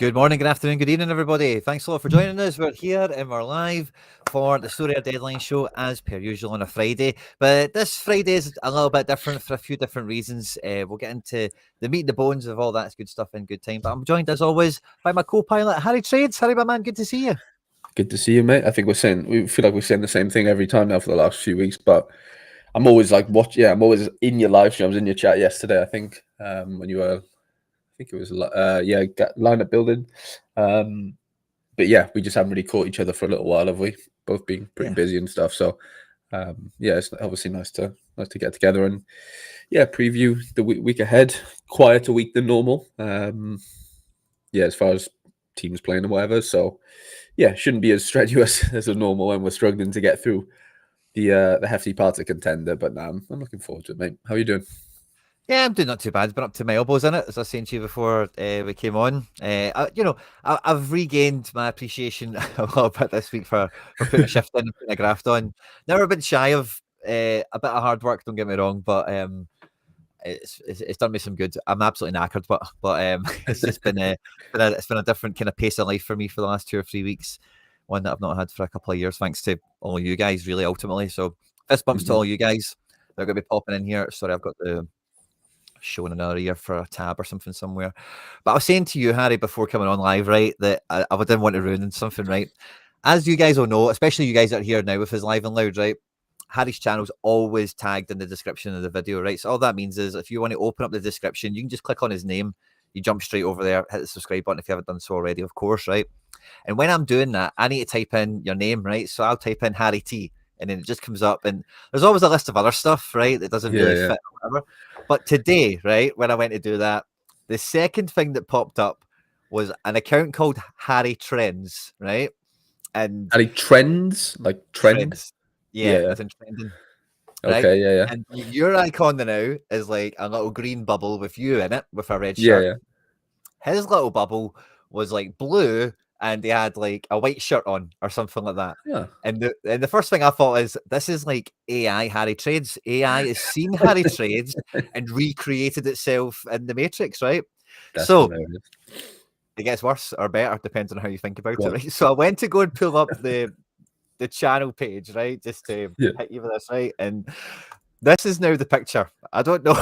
Good morning, good afternoon, good evening, everybody. Thanks a lot for joining us. We're here and we're live for the Sorare Deadline Show as per usual on a Friday. But this Friday is a little bit different for a few different reasons. We'll get into the meat and the bones of all that good stuff in good time. But I'm joined as always by my co-pilot, Harry Trades. Harry, my man, good to see you. Good to see you, mate. I think we feel like we're saying the same thing every time now for the last few weeks. But I'm always like, I'm always in your live stream. I was in your chat yesterday, I think, when you were. I think it was lineup building, but yeah, we just haven't really caught each other for a little while, have we? Both being pretty busy and stuff. So it's obviously nice to get together and preview the week ahead. Quieter week than normal. As far as teams playing and whatever. So shouldn't be as strenuous as a normal when we're struggling to get through the hefty parts of Contender. But I'm looking forward to it, mate. How are you doing? Yeah, I'm doing not too bad. I've been up to my elbows in it, as I was saying to you before we came on. I've regained my appreciation a little bit this week for putting a shift in and putting a graft on. Never been shy of a bit of hard work, don't get me wrong, but it's done me some good. I'm absolutely knackered, but it's just been it's been a different kind of pace of life for me for the last 2 or 3 weeks. One that I've not had for a couple of years, thanks to all you guys, really, ultimately. So fist bumps to all you guys. They're going to be popping in here. Sorry, I've got the showing another ear for a tab or something somewhere. But I was saying to you, Harry, before coming on live, right, that I didn't want to ruin something, right? As you guys all know, especially you guys that are here now with us live and loud, right? Harry's channel's always tagged in the description of the video, right? So all that means is if you want to open up the description, you can just click on his name. You jump straight over there, hit the subscribe button if you haven't done so already, of course, right? And when I'm doing that, I need to type in your name, right? So I'll type in Harry T, and then it just comes up. And there's always a list of other stuff, right, that doesn't really fit or whatever. But today, right, when I went to do that, the second thing that popped up was an account called Harry Trends, right? And Harry Trends, like trends. Yeah, as in trending. Right? Okay, yeah. And your icon now is like a little green bubble with you in it, with a red shirt. Yeah. His little bubble was like blue, and they had like a white shirt on or something like that. Yeah. And the first thing I thought is, this is like AI Harry Trades. AI has seen Harry Trades and recreated itself in the Matrix, right? That's so hilarious. It gets worse or better, depends on how you think about it, right? So I went to go and pull up the channel page, right? Just to hit you with this, right? And this is now the picture. I don't know.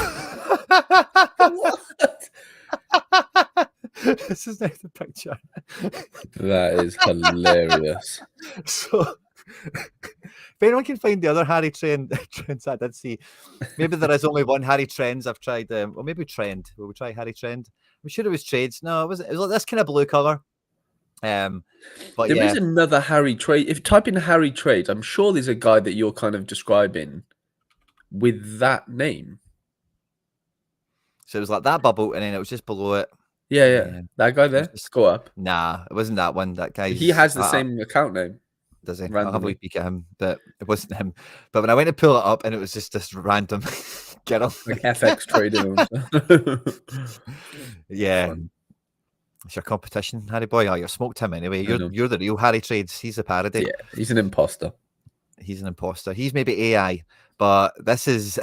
This is now the picture. That is hilarious. So if anyone can find the other Harry trends I did see, maybe there is only one Harry Trends I've tried, or maybe Trend. Will we try Harry Trend? I'm sure it was Trades. No, it was like this kind of blue color. But there is another Harry Trade. If you type in Harry Trades, I'm sure there's a guy that you're kind of describing with that name. So it was like that bubble, and then it was just below it. Yeah. That guy there. Just go up. Nah, it wasn't that one. That guy. He has the same account name. Does he? Randomly. I'll have a wee peek at him, but it wasn't him. But when I went to pull it up, and it was just this random girl, like FX trading. Yeah. It's your competition, Harry boy. Oh, you're smoked him anyway. You're the real Harry Trades. He's a parody. Yeah, he's an imposter. He's an imposter. He's maybe AI, but this is.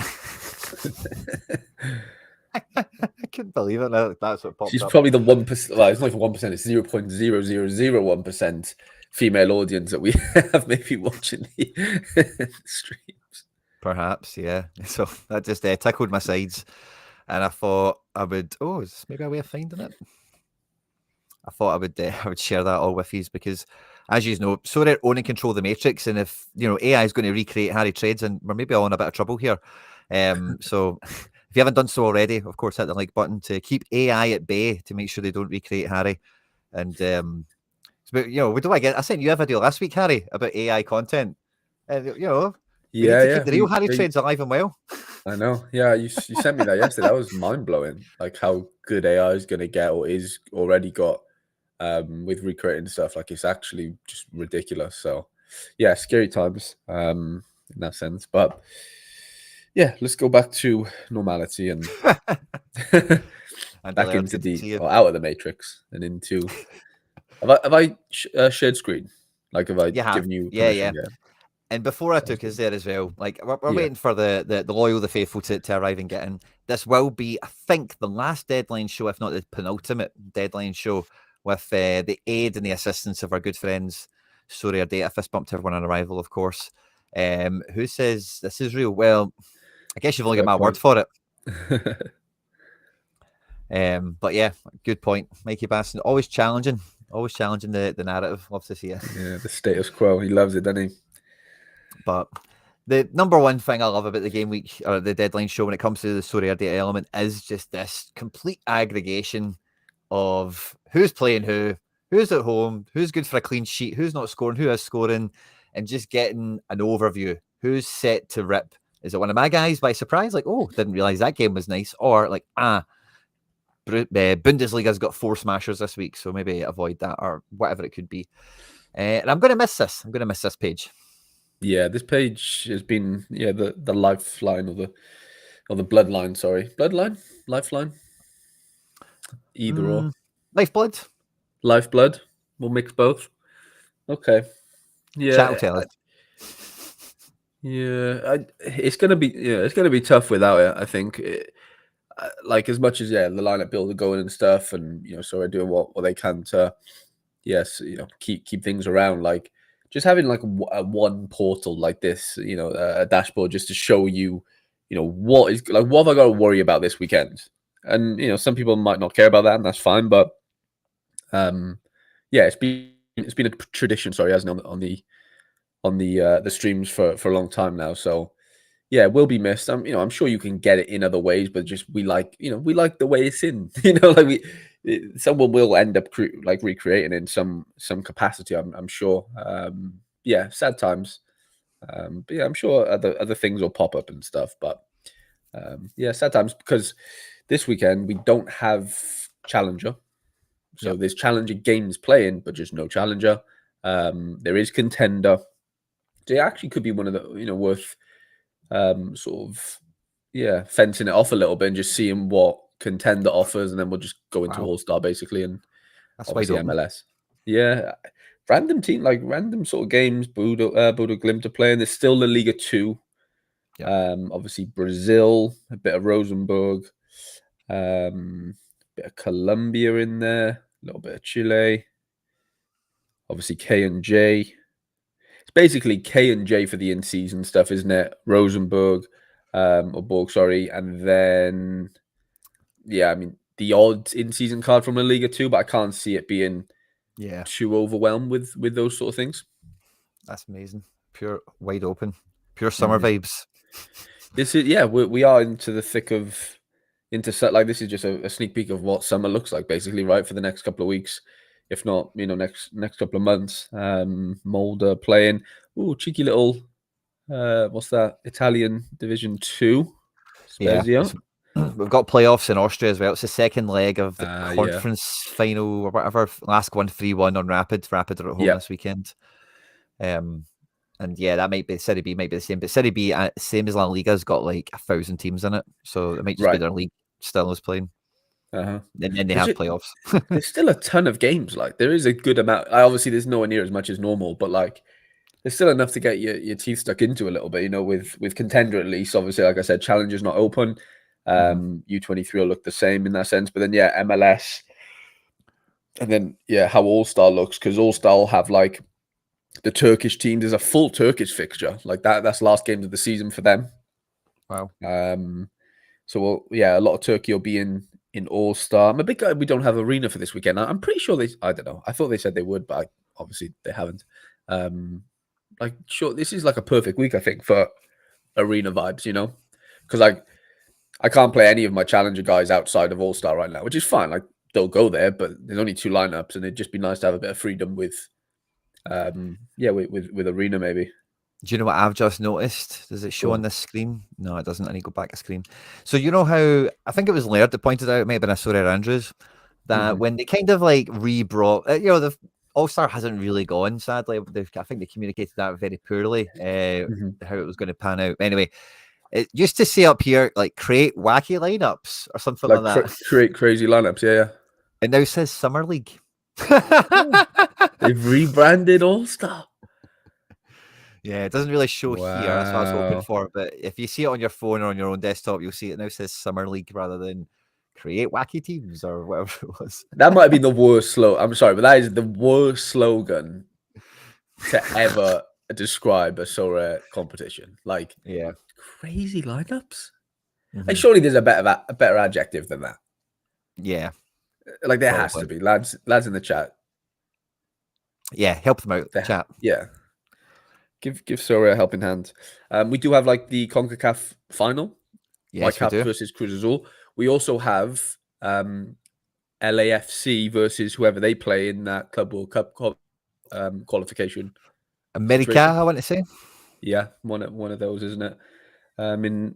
I couldn't believe it. That's what popped up. She's probably the 1%. Well, it's not even 1%. It's 0.0001% female audience that we have maybe watching the streams. Perhaps, yeah. So that just tickled my sides, and I thought I would. Oh, is this maybe a way of finding it? I thought I would share that all with you because, as you know, Sorare own and control the Matrix, and if AI is going to recreate Harry Trades, and we're maybe all in a bit of trouble here. So if you haven't done so already, of course, hit the like button to keep AI at bay to make sure they don't recreate Harry. And what do I get? I sent you a video last week, Harry, about AI content, and we need to keep the real Harry Trades alive and well. I know. Yeah, you sent me that yesterday. That was mind blowing. Like how good AI is going to get or is already got. With recreating stuff, like it's actually just ridiculous. So yeah, scary times in that sense, but let's go back to normality and back into out of the Matrix and into have I shared screen, like have I given you permission? Yeah. And before I took us there as well, like we're waiting for the loyal, the faithful to arrive and get in. This will be, I think, the last deadline show, if not the penultimate deadline show, with the aid and the assistance of our good friends Sorare Data. Fist bump to everyone on arrival, of course. Who says this is real? Well, I guess you've only got my word for it. But yeah, good point. Mikey Basson, always challenging the narrative. Love to see it. Yeah, the status quo. He loves it, doesn't he? But the number one thing I love about the game week or the deadline show when it comes to the Sorare Data element is just this complete aggregation of who's playing who's at home, who's good for a clean sheet, who's not scoring, who is scoring, and just getting an overview. Who's set to rip? Is it one of my guys by surprise? Like, oh, didn't realize that game was nice. Or like, Bundesliga's got 4 smashers this week, so maybe avoid that or whatever it could be. And I'm going to miss this. I'm going to miss this page. Yeah, this page has been the lifeline or the bloodline. Sorry, lifeline. Either or. Lifeblood. Lifeblood. We'll mix both. Okay. Yeah. Chat will tell us. Yeah, it's gonna be tough without it. I think. Like as much as the lineup builder going and stuff, and sort of doing what they can to, keep things around. Like just having like a one portal like this, a dashboard just to show you, what have I got to worry about this weekend? And some people might not care about that, and that's fine. But it's been a tradition. Sorry, hasn't it, on the streams for a long time now. So. Yeah, it will be missed. I'm sure you can get it in other ways, but just we like the way it's in. Like someone will end up recreating in some capacity. I'm sure. Sad times. But yeah, I'm sure other things will pop up and stuff. But sad times because this weekend we don't have challenger, so there's challenger games playing, but just no challenger. There is contender. So it actually could be one of the worth. Sort of fencing it off a little bit and just seeing what contender offers, and then we'll just go into All-Star basically, and that's obviously MLS. Yeah, random team, like random sort of games. Bodo Glimt are playing. There's still the Liga 2. Obviously Brazil, a bit of Rosenborg, bit of Colombia in there, a little bit of Chile. Obviously K&J. It's basically K&J for the in-season stuff, isn't it? Rosenborg, or Borg, sorry. And then, the odd in-season card from La Liga 2, but I can't see it being too overwhelmed with those sort of things. That's amazing. Pure wide open. Pure summer vibes. This is, we are into the thick of, like this is just a sneak peek of what summer looks like, basically, right? For the next couple of weeks. If not, next couple of months. Mulder playing. Ooh, cheeky little, what's that? Italian Division 2. Spezia. We've got playoffs in Austria as well. It's the second leg of the conference final or whatever. Last one 3-1 on Rapid. Rapid are at home this weekend. And that might be Serie B, might be the same. But Serie B, same as La Liga's got like 1,000 teams in it. So it might just be their league still is playing. And then they have playoffs. There's still a ton of games. Like there is a good amount. Obviously, there's nowhere near as much as normal, but like there's still enough to get your teeth stuck into a little bit. With Contender at least. Obviously, like I said, Challenger's not open. U23 will look the same in that sense, but then MLS, and then how All-Star looks, because All-Star will have like the Turkish team. There's a full Turkish fixture like that. That's last games of the season for them. Wow. So a lot of Turkey will be in All-Star. I'm a big guy. We don't have arena for this weekend. I'm pretty sure I don't know. I thought they said they would, but obviously they haven't. Sure, this is like a perfect week, I think, for arena vibes, because I can't play any of my challenger guys outside of All-Star right now, which is fine. Like they'll go there, but there's only 2 lineups, and it'd just be nice to have a bit of freedom with arena maybe. Do you know what I've just noticed? Does it show on this screen? No, it doesn't. I need to go back a screen. So you know how I think it was Laird that pointed out, maybe Sorare Andrews, that when they kind of like rebrought, the All-Star hasn't really gone, sadly. I think they communicated that very poorly, how it was going to pan out. Anyway, it used to say up here, like, create wacky lineups or something like that. Create crazy lineups, yeah. It now says Summer League. They've rebranded All-Star. Yeah, it doesn't really show here. That's what I was hoping for. But if you see it on your phone or on your own desktop, you'll see it now says Summer League rather than create wacky teams or whatever it was. That might be the worst slogan. I'm sorry, but that is the worst slogan to ever describe a Sorare competition. Like Yeah. crazy lineups. Like Mhm. surely there's a better adjective than that. Yeah, Like there has probably. to be lads in the chat. Yeah, help them out, chat. Yeah, give Sorare a helping hand. We do have like the CONCACAF final, Yes, we Whitecaps do. versus Cruz Azul. We also have LAFC versus whoever they play in that Club World Cup qualification America, situation. I want to say. Yeah, one of those, isn't it? In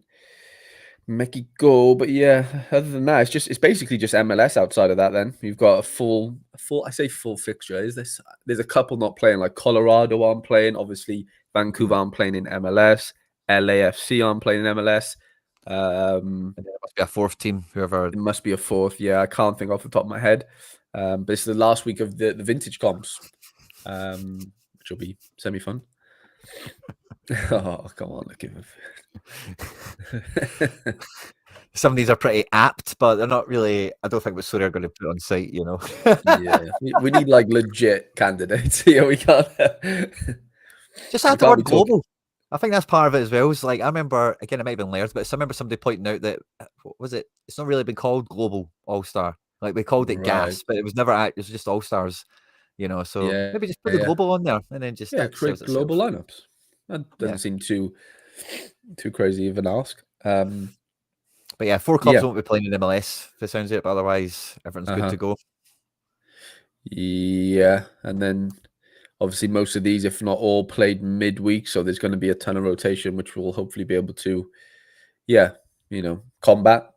Mexico, but yeah. Other than that, it's basically just MLS. Outside of that, then you've got a full. I say full fixture. There's a couple not playing, like Colorado aren't playing. Obviously, Vancouver aren't playing in MLS. LAFC aren't playing in MLS. And there must be a fourth team, whoever. It must be a fourth. Yeah, I can't think off the top of my head. But it's the last week of the vintage comps, which will be semi fun. Oh, come on, look at him. Some of these are pretty apt, but they're not really. I don't think what Surrey are going to put on site, you know. Yeah, we need like legit candidates here. We can't. Just We add the can't word be talking. global. I think that's part of it as well. It's like I remember again, it might have been Laird's, but I remember somebody pointing out that what was it? It's not really been called Global All Star. Like we called it Right. Gas, but it was never. It was just All Stars, you know. So Yeah. maybe just put the Yeah. global on there, and then just Yeah. that Create sells global itself. lineups. That Yeah. doesn't seem too crazy of an ask. But yeah, 4 clubs Yeah. won't be playing in MLS if it sounds it, but otherwise everyone's good to go. Yeah. And then obviously most of these, if not all, played midweek. So there's going to be a ton of rotation, which we'll hopefully be able to, combat.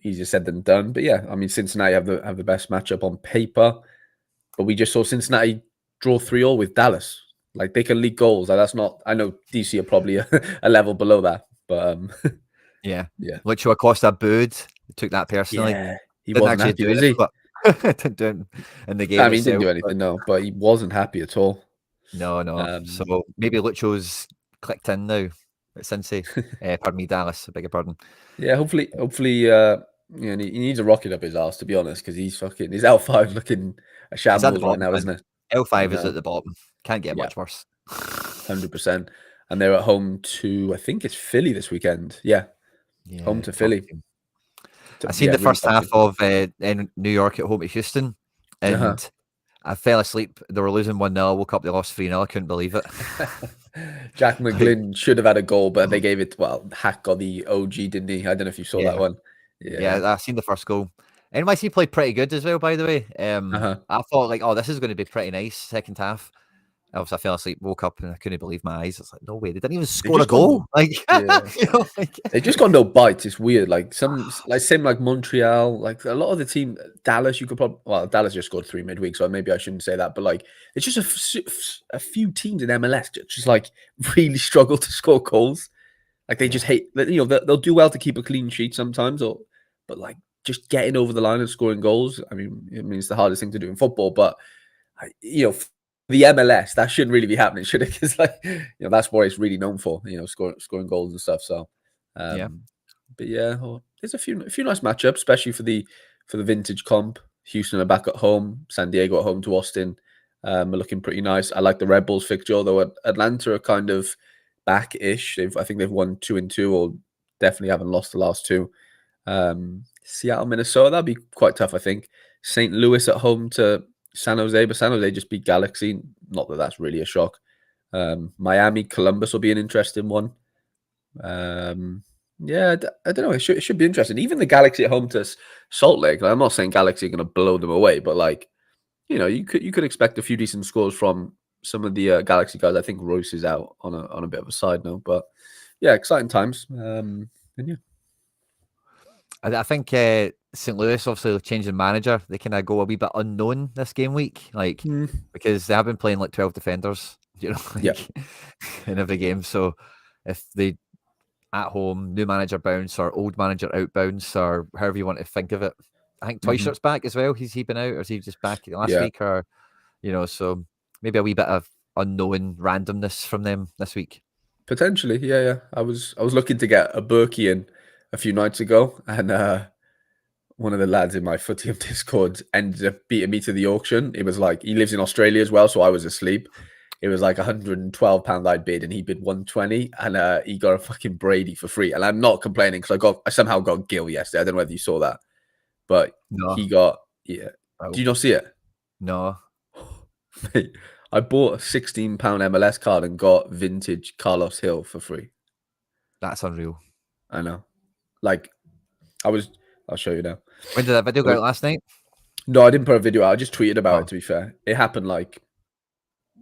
Easier said than done. But yeah, I mean, Cincinnati have the best matchup on paper. But we just saw Cincinnati draw 3-3 with Dallas. Like they can leak goals. Like that's not. I know DC are probably a level below that, but Yeah. yeah, Lucho Acosta booed. Took that personally. yeah, he Didn't wasn't actually happy, do was anything, he? but didn't do it in the I game mean, he didn't itself. do But anything, no, but he wasn't happy at all. no. So maybe Lucho's clicked in now at Cincy. Pardon me, Dallas. I beg your pardon. Yeah, hopefully, he needs a rocket up his ass, to be honest, because he's L5 looking a He's at the shambles right bottom, now, man. isn't it? I L5 is at know. the bottom. Can't get Yeah, much worse. 100%. And they're at home to, I think it's Philly this weekend. Yeah, home Yeah, to tough Philly. team. So, I seen yeah, the really first tough half team. of in New York at home to Houston, and I fell asleep. They were losing 1-0. I woke up, they lost 3-0. I couldn't believe it. Jack Like, McGlynn should have had a goal, but they gave it. Well, Hack got the OG, didn't he? I don't know if you saw that yeah, one. yeah, Yeah. I seen the first goal. NYC played pretty good as well, by the way. I thought like, oh, this is going to be pretty nice second half. Obviously, I fell asleep, woke up, and I couldn't believe my eyes. It's like, no way, they didn't even They score a just got goal. no. Like, Yeah. like, They just got no bites. It's weird. Like same like Montreal, like a lot of the team, Dallas. You could probably Dallas just scored 3 midweek, so maybe I shouldn't say that. But like, it's just a few teams in MLS just like really struggle to score goals. Like they just hate. They'll do well to keep a clean sheet sometimes, but like just getting over the line and scoring goals. I mean, it's the hardest thing to do in football, but the MLS, that shouldn't really be happening, should it? Because that's what it's really known for, scoring goals and stuff. So, yeah, but yeah, there's a few nice matchups, especially for the vintage comp. Houston are back at home, San Diego at home to Austin. Are looking pretty nice. I like the Red Bulls fixture, although Atlanta are kind of back-ish. I think they've won 2 and 2, or definitely haven't lost the last 2. Seattle, Minnesota, that'd be quite tough, I think. St. Louis at home to San Jose, but San Jose just beat Galaxy. Not that that's really a shock. Miami, Columbus will be an interesting one. Yeah, I don't know. It should be interesting. Even the Galaxy at home to Salt Lake. Like, I'm not saying Galaxy are going to blow them away, but like, you could expect a few decent scores from some of the Galaxy guys. I think Royce is out on a bit of a side note, but yeah, exciting times. And yeah. I think St. Louis obviously changing manager. They kind of go a wee bit unknown this game week, like because they have been playing like 12 defenders, like in every game. So if they at home, new manager bounce or old manager out bounce or however you want to think of it. I think Twyshirt's back as well. He been out or is he just back last Yeah. week or so maybe a wee bit of unknown randomness from them this week. Potentially, yeah. I was looking to get a Berkey in a few nights ago, and one of the lads in my Footy Discord ended up beating me to the auction. It was like, he lives in Australia as well, so I was asleep. It was like £112 I'd bid, and he bid 120, and he got a fucking Brady for free. And I'm not complaining because I somehow got Gil yesterday. I don't know whether you saw that, but No. he got Oh, Do you not see it? no. Mate, I bought a £16 MLS card and got vintage Carlos Hill for free. That's unreal. I know. Like, I'll show you now. When did that video go out last night? No, I didn't put a video out. I just tweeted about Oh. it, to be fair. It happened like,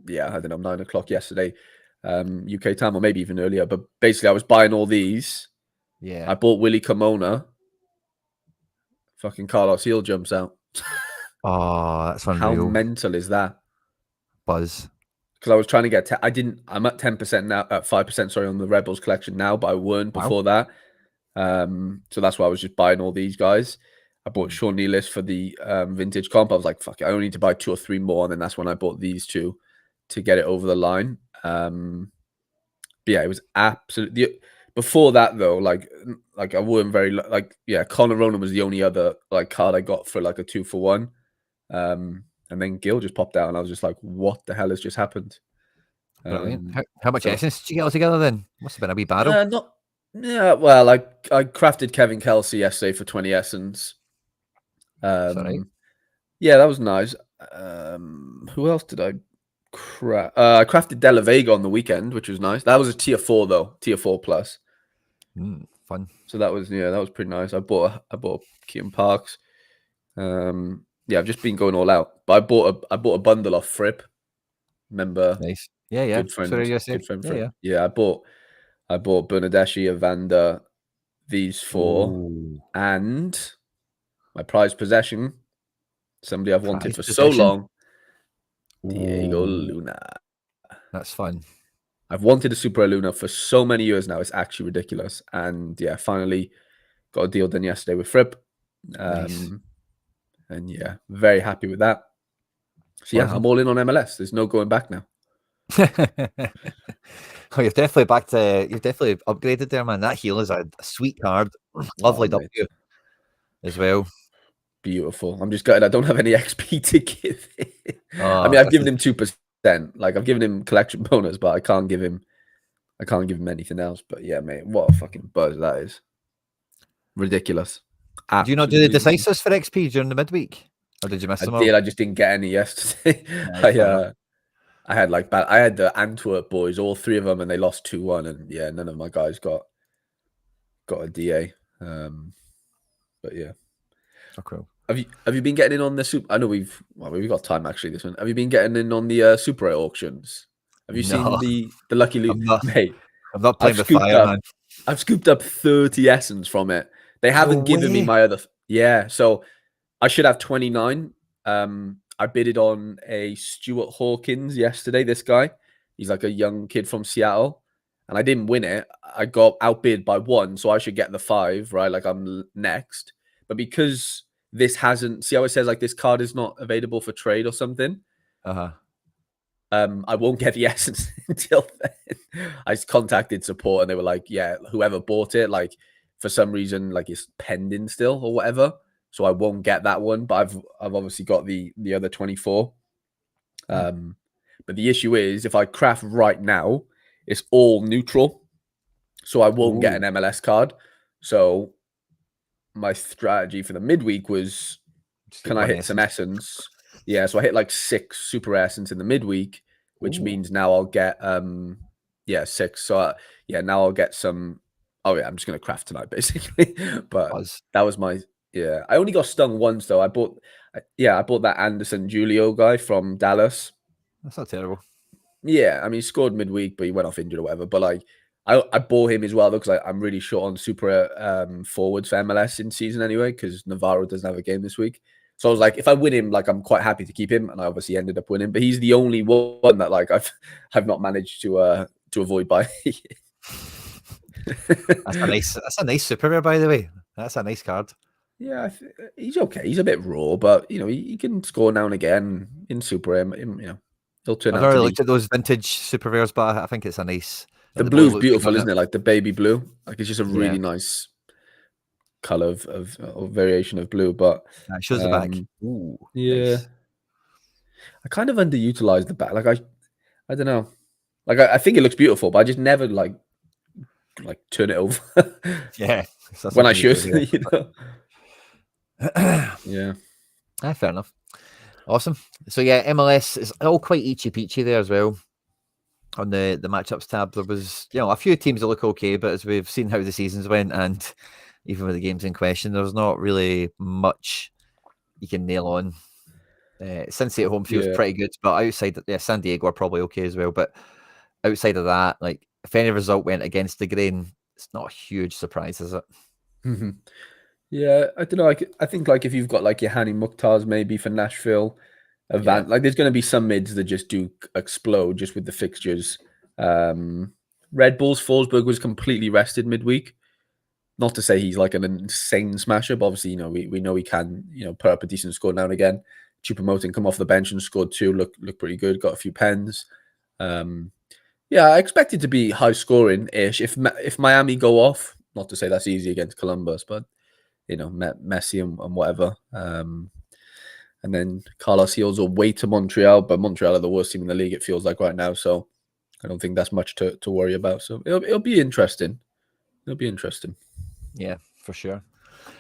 I don't know, 9 o'clock yesterday, UK time, or maybe even earlier. But basically, I was buying all these. Yeah. I bought Willie Kimona. Fucking Carlos Hill jumps out. Oh, that's unreal. How mental is that? Buzz. Because I was trying to get, I'm at 10% now, at 5%, sorry, on the Rebels collection now, but I weren't before that. So that's why I was just buying all these guys. I bought Sean Nealis for the vintage comp. I was like, fuck it, I only need to buy 2 or 3 more. And then that's when I bought these 2 to get it over the line. But yeah, it was absolutely. Before that though, like I weren't very Connor Ronan was the only other like card I got for like a 2-for-1. And then Gil just popped out, and I was just like, "What the hell has just happened?" Brilliant. How much essence did you get altogether then? Must have been a wee barrel. Well, I crafted Kevin Kelsey yesterday for 20 essence. Right. Yeah, that was nice. Who else did I craft? I crafted De La Vega on the weekend, which was nice. That was a tier 4 though, tier 4 plus. Fun. So that was pretty nice. I bought Kean Parks. I've just been going all out. But I bought a bundle off Fripp. Remember? Nice. Yeah. Good friend. Sorry, Good friend. yeah. Yeah, I bought Bernadeschi, Evander, these 4, Ooh. and my prized possession. Somebody I've wanted for so possession? long. Diego Luna. That's fun. I've wanted a Super Luna for so many years now. It's actually ridiculous. And yeah, finally got a deal done yesterday with Fripp. Nice. And yeah, very happy with that. So yeah, I'm all in on MLS. There's no going back now. Oh, you've definitely upgraded there, man. That heel is a sweet card. Lovely W as well. Beautiful. I'm just gutted I don't have any XP to give him. Oh, I mean, I've given him 2%. Like, I've given him collection bonus, but I can't give him anything else. But yeah, mate, what a fucking buzz that is. Ridiculous. Do you not do the decisives for XP during the midweek? Or did you miss them all? I just didn't get any yesterday. I had the Antwerp boys, all 3 of them, and they lost 2-1, and yeah, none of my guys got a DA. But yeah. Oh, cool. Have you been getting in on the super? I know we've got time actually this one. Have you been getting in on the Super 8 auctions? Have you seen the Lucky Loot? Mate, I'm not playing with fire, man. I've scooped up 30 essence from it. They haven't given me my other. Yeah, so I should have 29. I bidded on a Stuart Hawkins yesterday. This guy, he's like a young kid from Seattle, and I didn't win it. I got outbid by 1, so I should get the 5, right? Like I'm next, but because this hasn't, see how it says like this card is not available for trade or something. I won't get the essence until then. I contacted support and they were like, yeah, whoever bought it, like for some reason, like it's pending still or whatever. So I won't get that one, but I've obviously got the other 24. But the issue is if I craft right now, it's all neutral. So I won't get an MLS card. So my strategy for the midweek was, can I hit some essence? Yeah, so I hit like 6 super essence in the midweek, which means now I'll get 6. So now I'll get some. Oh yeah, I'm just gonna craft tonight basically. But that was my I only got stung once though. I bought that Anderson Julio guy from Dallas. That's not terrible. Yeah, I mean he scored midweek, but he went off injured or whatever. But like I bought him as well though because I'm really short on super forwards for MLS in season anyway because Navarro doesn't have a game this week. So I was like, if I win him, like I'm quite happy to keep him, and I obviously ended up winning. But he's the only one that like I've not managed to avoid by. That's a nice super rare, by the way. That's a nice card. Yeah, he's okay. He's a bit raw, but you know he can score now and again in super. He'll turn out. I've already looked at those vintage super rares, but I think it's a nice. The blue's beautiful, isn't it? Like the baby blue. Like it's just a really nice. color of variation of blue. But It shows the back. Ooh, yeah, nice. I kind of underutilized the back. Like I don't know. Like I think it looks beautiful, but I just never like turn it over Yeah, it's not when I something you do should. here. You know. Yeah. Fair enough. Awesome. So yeah, MLS is all quite eachy peachy there as well. On the matchups tab, there was a few teams that look okay, but as we've seen how the seasons went, and even with the games in question, there's not really much you can nail on. Cincy at home feels Yeah. pretty good, but outside, San Diego are probably okay as well. But outside of that, like if any result went against the grain, it's not a huge surprise, is it? Mm-hmm. Yeah, I don't know. Like, I think like if you've got like your Hani Mukhtars maybe for Nashville, Yeah, like there's going to be some mids that just do explode just with the fixtures. Red Bulls Forsberg was completely rested midweek. Not to say he's like an insane smasher, but obviously we know he can put up a decent score now and again. Choupo-Moting come off the bench and scored two. Look pretty good. Got a few pens. Yeah, I expect it to be high scoring ish. If Miami go off, not to say that's easy against Columbus, but Messi and whatever. And then Carlos Heels away to Montreal, but Montreal are the worst team in the league, it feels like right now. So I don't think that's much to worry about. So it'll be interesting. It'll be interesting. yeah, for sure.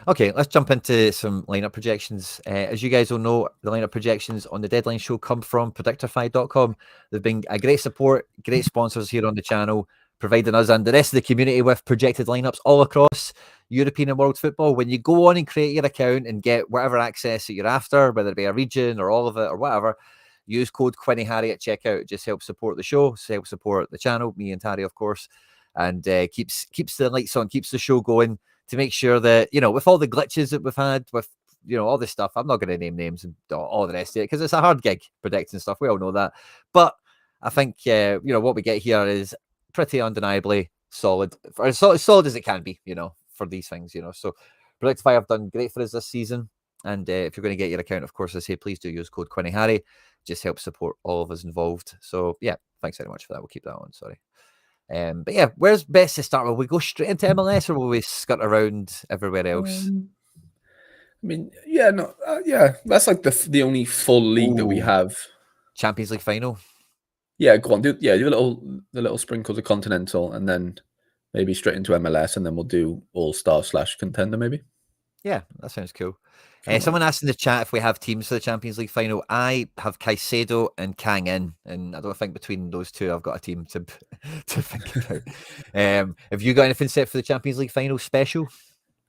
Okay, let's jump into some lineup projections. As you guys will know, the lineup projections on the Deadline Show come from predictify.com. They've been a great support, great sponsors here on the channel, providing us and the rest of the community with projected lineups all across European and world football. When you go on and create your account and get whatever access that you're after, whether it be a region or all of it or whatever, use code Quinny Harry at checkout. It just helps support the show, helps support the channel, me and Harry, of course, and keeps the lights on, keeps the show going, to make sure that, with all the glitches that we've had with, all this stuff, I'm not going to name names and all the rest of it because it's a hard gig predicting stuff. We all know that. But I think, what we get here is pretty undeniably solid, as solid as it can be, for these things, So Predictify have done great for us this season. And if you're going to get your account, of course, I say, please do use code Quinny Harry. Just help support all of us involved. So yeah, thanks very much for that. We'll keep that on. Sorry. But yeah, where's best to start? Will we go straight into MLS or will we skirt around everywhere else? I mean, yeah, no, yeah, that's like the only full league that we Ooh, have. Champions League final. Yeah, go on, do the little sprinkles of Continental, and then maybe straight into MLS, and then we'll do All Star / Contender maybe. Yeah, that sounds cool. Come on. Someone asked in the chat if we have teams for the Champions League final. I have Caicedo and Kang in, and I don't think between those two I've got a team to to think about. Have you got anything set for the Champions League final special?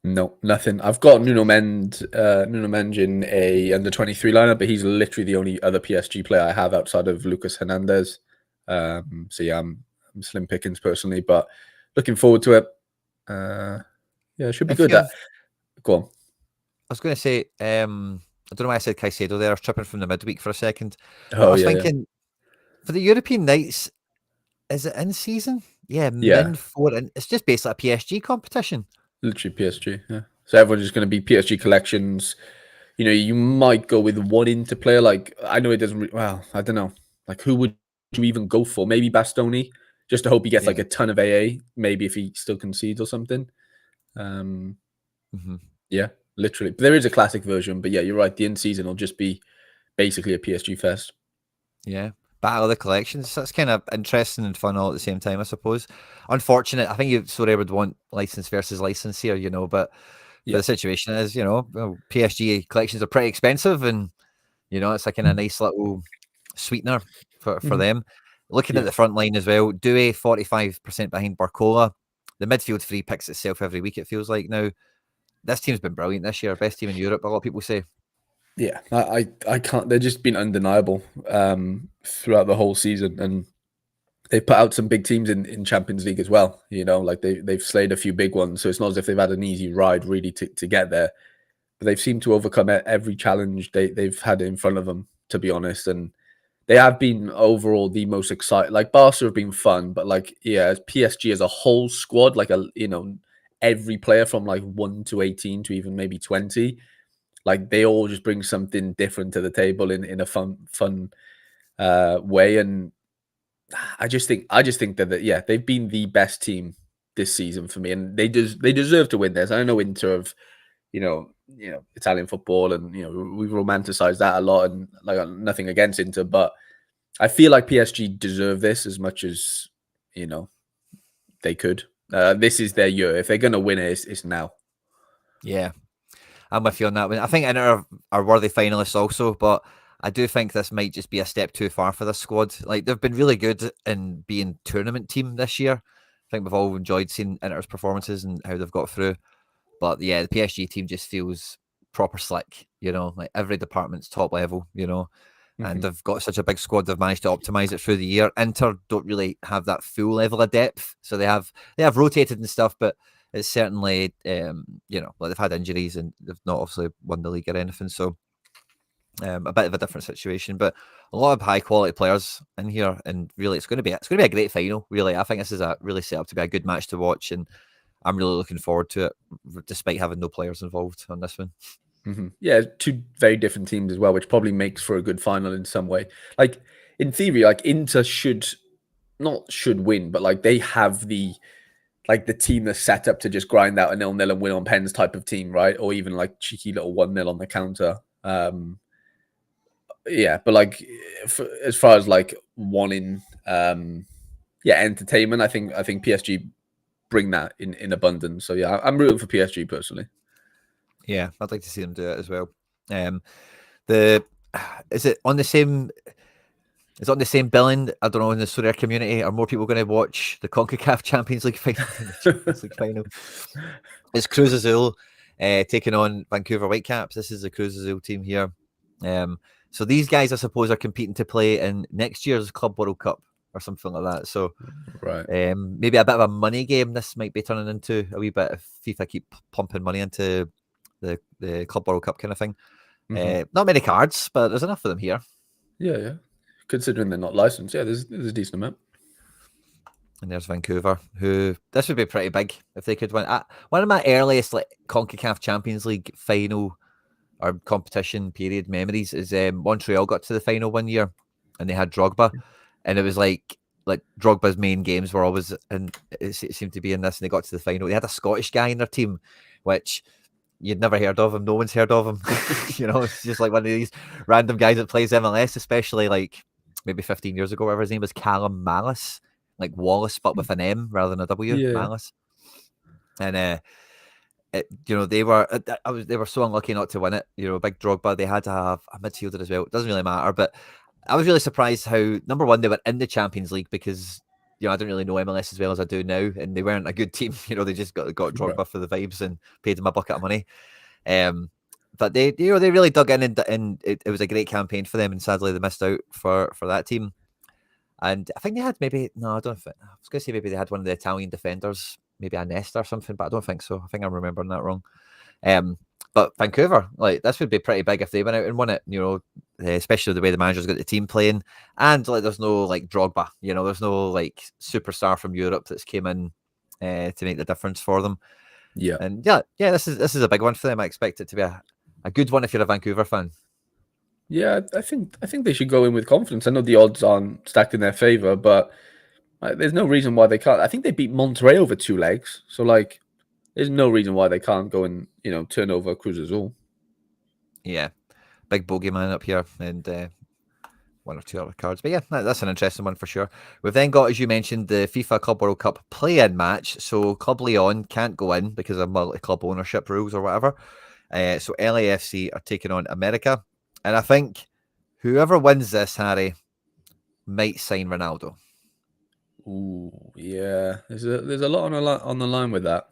No, nothing. I've got Nuno Mendes in a under-23 lineup, but he's literally the only other PSG player I have outside of Lucas Hernandez. So yeah, I'm slim pickings personally, but looking forward to it. Yeah, it should be If good. you have, Go on. I was going to say, I don't know why I said Caicedo there. I was tripping from the midweek for a second, but I Oh was yeah, thinking for the European nights, is it in season? Yeah, yeah. min 4, and it's just basically a PSG competition. Literally PSG. Yeah. So everyone's just going to be PSG collections. You might go with one interplayer. Like I know it doesn't. Well, I don't know. Like who would you even go for? Maybe Bastoni, just to hope he gets Yeah. like a ton of AA. Maybe if he still concedes or something. Mm-hmm. Yeah, literally. But there is a classic version. But yeah, you're right. The in season will just be basically a PSG fest. Yeah. Battle of the collections. That's kind of interesting and fun all at the same time, I suppose. Unfortunate. I think Sorare would want license versus license here, but for Yeah. the situation is, PSG collections are pretty expensive and, it's like in a nice little sweetener for Mhm. them. Looking at Yeah. the front line as well, Dewey 45% behind Barcola. The midfield three picks itself every week, it feels like now. This team's been brilliant this year. Best team in Europe, a lot of people say. Yeah, I can't. They've just been undeniable throughout the whole season, and they put out some big teams in Champions League as well. Like they've slayed a few big ones, so it's not as if they've had an easy ride really to get there. But they've seemed to overcome every challenge they've had in front of them, to be honest. And they have been overall the most exciting. Like Barca have been fun, but like as PSG as a whole squad, like every player from like 1 to 18 to even maybe 20, like they all just bring something different to the table in a fun way. And I just think that they've been the best team this season for me, and they deserve to win this. I know Inter have, Italian football, and we've romanticized that a lot, and like nothing against Inter, but I feel like PSG deserve this as much as they could. This is their year. If they're going to win it, it's now. Yeah, I'm with you on that one. I think Inter are worthy finalists also, but I do think this might just be a step too far for this squad. Like, they've been really good in being tournament team this year. I think we've all enjoyed seeing Inter's performances and how they've got through. But yeah, the PSG team just feels proper slick, like every department's top level, and they've got such a big squad. They've managed to optimize it through the year. Inter don't really have that full level of depth, so they have rotated and stuff, but it's certainly like they've had injuries and they've not obviously won the league or anything. So a bit of a different situation, but a lot of high quality players in here, and really it's going to be a great final. Really, I think this is really set up to be a good match to watch, and I'm really looking forward to it, despite having no players involved on this one. Yeah, two very different teams as well, which probably makes for a good final in some way. Like, in theory, like Inter should win, but like they have the team that's set up to just grind out a 0-0 and win on pens type of team, right? Or even like cheeky little 1-0 on the counter. Yeah, but like as far as like wanting entertainment, I think PSG bring that in abundance. So yeah, I'm rooting for PSG personally. Yeah, I'd like to see them do it as well. Is it on the same billing? I don't know, in the Sorare community, are more people going to watch the CONCACAF Champions League final than the Champions League final? It's Cruz Azul taking on Vancouver Whitecaps. This is the Cruz Azul team here. So these guys, I suppose, are competing to play in next year's Club World Cup or something like that. So right, maybe a bit of a money game this might be turning into a wee bit if FIFA keep pumping money into the Club World Cup kind of thing. Not many cards, but there's enough of them here. Yeah. Considering they're not licensed, yeah, there's a decent amount. And there's Vancouver, who this would be pretty big if they could win. One of my earliest like CONCACAF Champions League final or competition period memories is Montreal got to the final one year, and they had Drogba, and it was like Drogba's main games were always, and it seemed to be in this, and they got to the final. They had a Scottish guy in their team, which you'd never heard of him. No one's heard of him. It's just like one of these random guys that plays MLS, especially like maybe 15 years ago, whatever his name was, Callum Malice, like Wallace, but with an M rather than a W, yeah. Malice. And they were so unlucky not to win it. Big Drogba, they had to have a midfielder as well. It doesn't really matter, but I was really surprised how, number one, they were in the Champions League because I don't really know MLS as well as I do now, and they weren't a good team. They just got Drogba for the vibes and paid him a bucket of money. But they really dug in, and it was a great campaign for them. And sadly, they missed out for that team. And I think they had I was going to say maybe they had one of the Italian defenders, maybe a Nesta or something, but I don't think so. I think I'm remembering that wrong. But Vancouver, like, this would be pretty big if they went out and won it, especially the way the manager's got the team playing. And like, there's no like Drogba, there's no like superstar from Europe that's came in to make the difference for them. Yeah. And yeah, this is a big one for them. I expect it to be a good one if you're a Vancouver fan. Yeah, I think they should go in with confidence. I know the odds aren't stacked in their favor, but there's no reason why they can't. I think they beat Monterrey over 2 legs, so like, there's no reason why they can't go and turn over Cruz Azul. Yeah, big bogeyman up here, and one or two other cards. But yeah, that's an interesting one for sure. We've then got, as you mentioned, the FIFA Club World Cup play-in match. So Club Leon can't go in because of multi-club ownership rules or whatever. So LAFC are taking on America. And I think whoever wins this, Harry, might sign Ronaldo. Ooh, yeah. There's a lot on the line with that.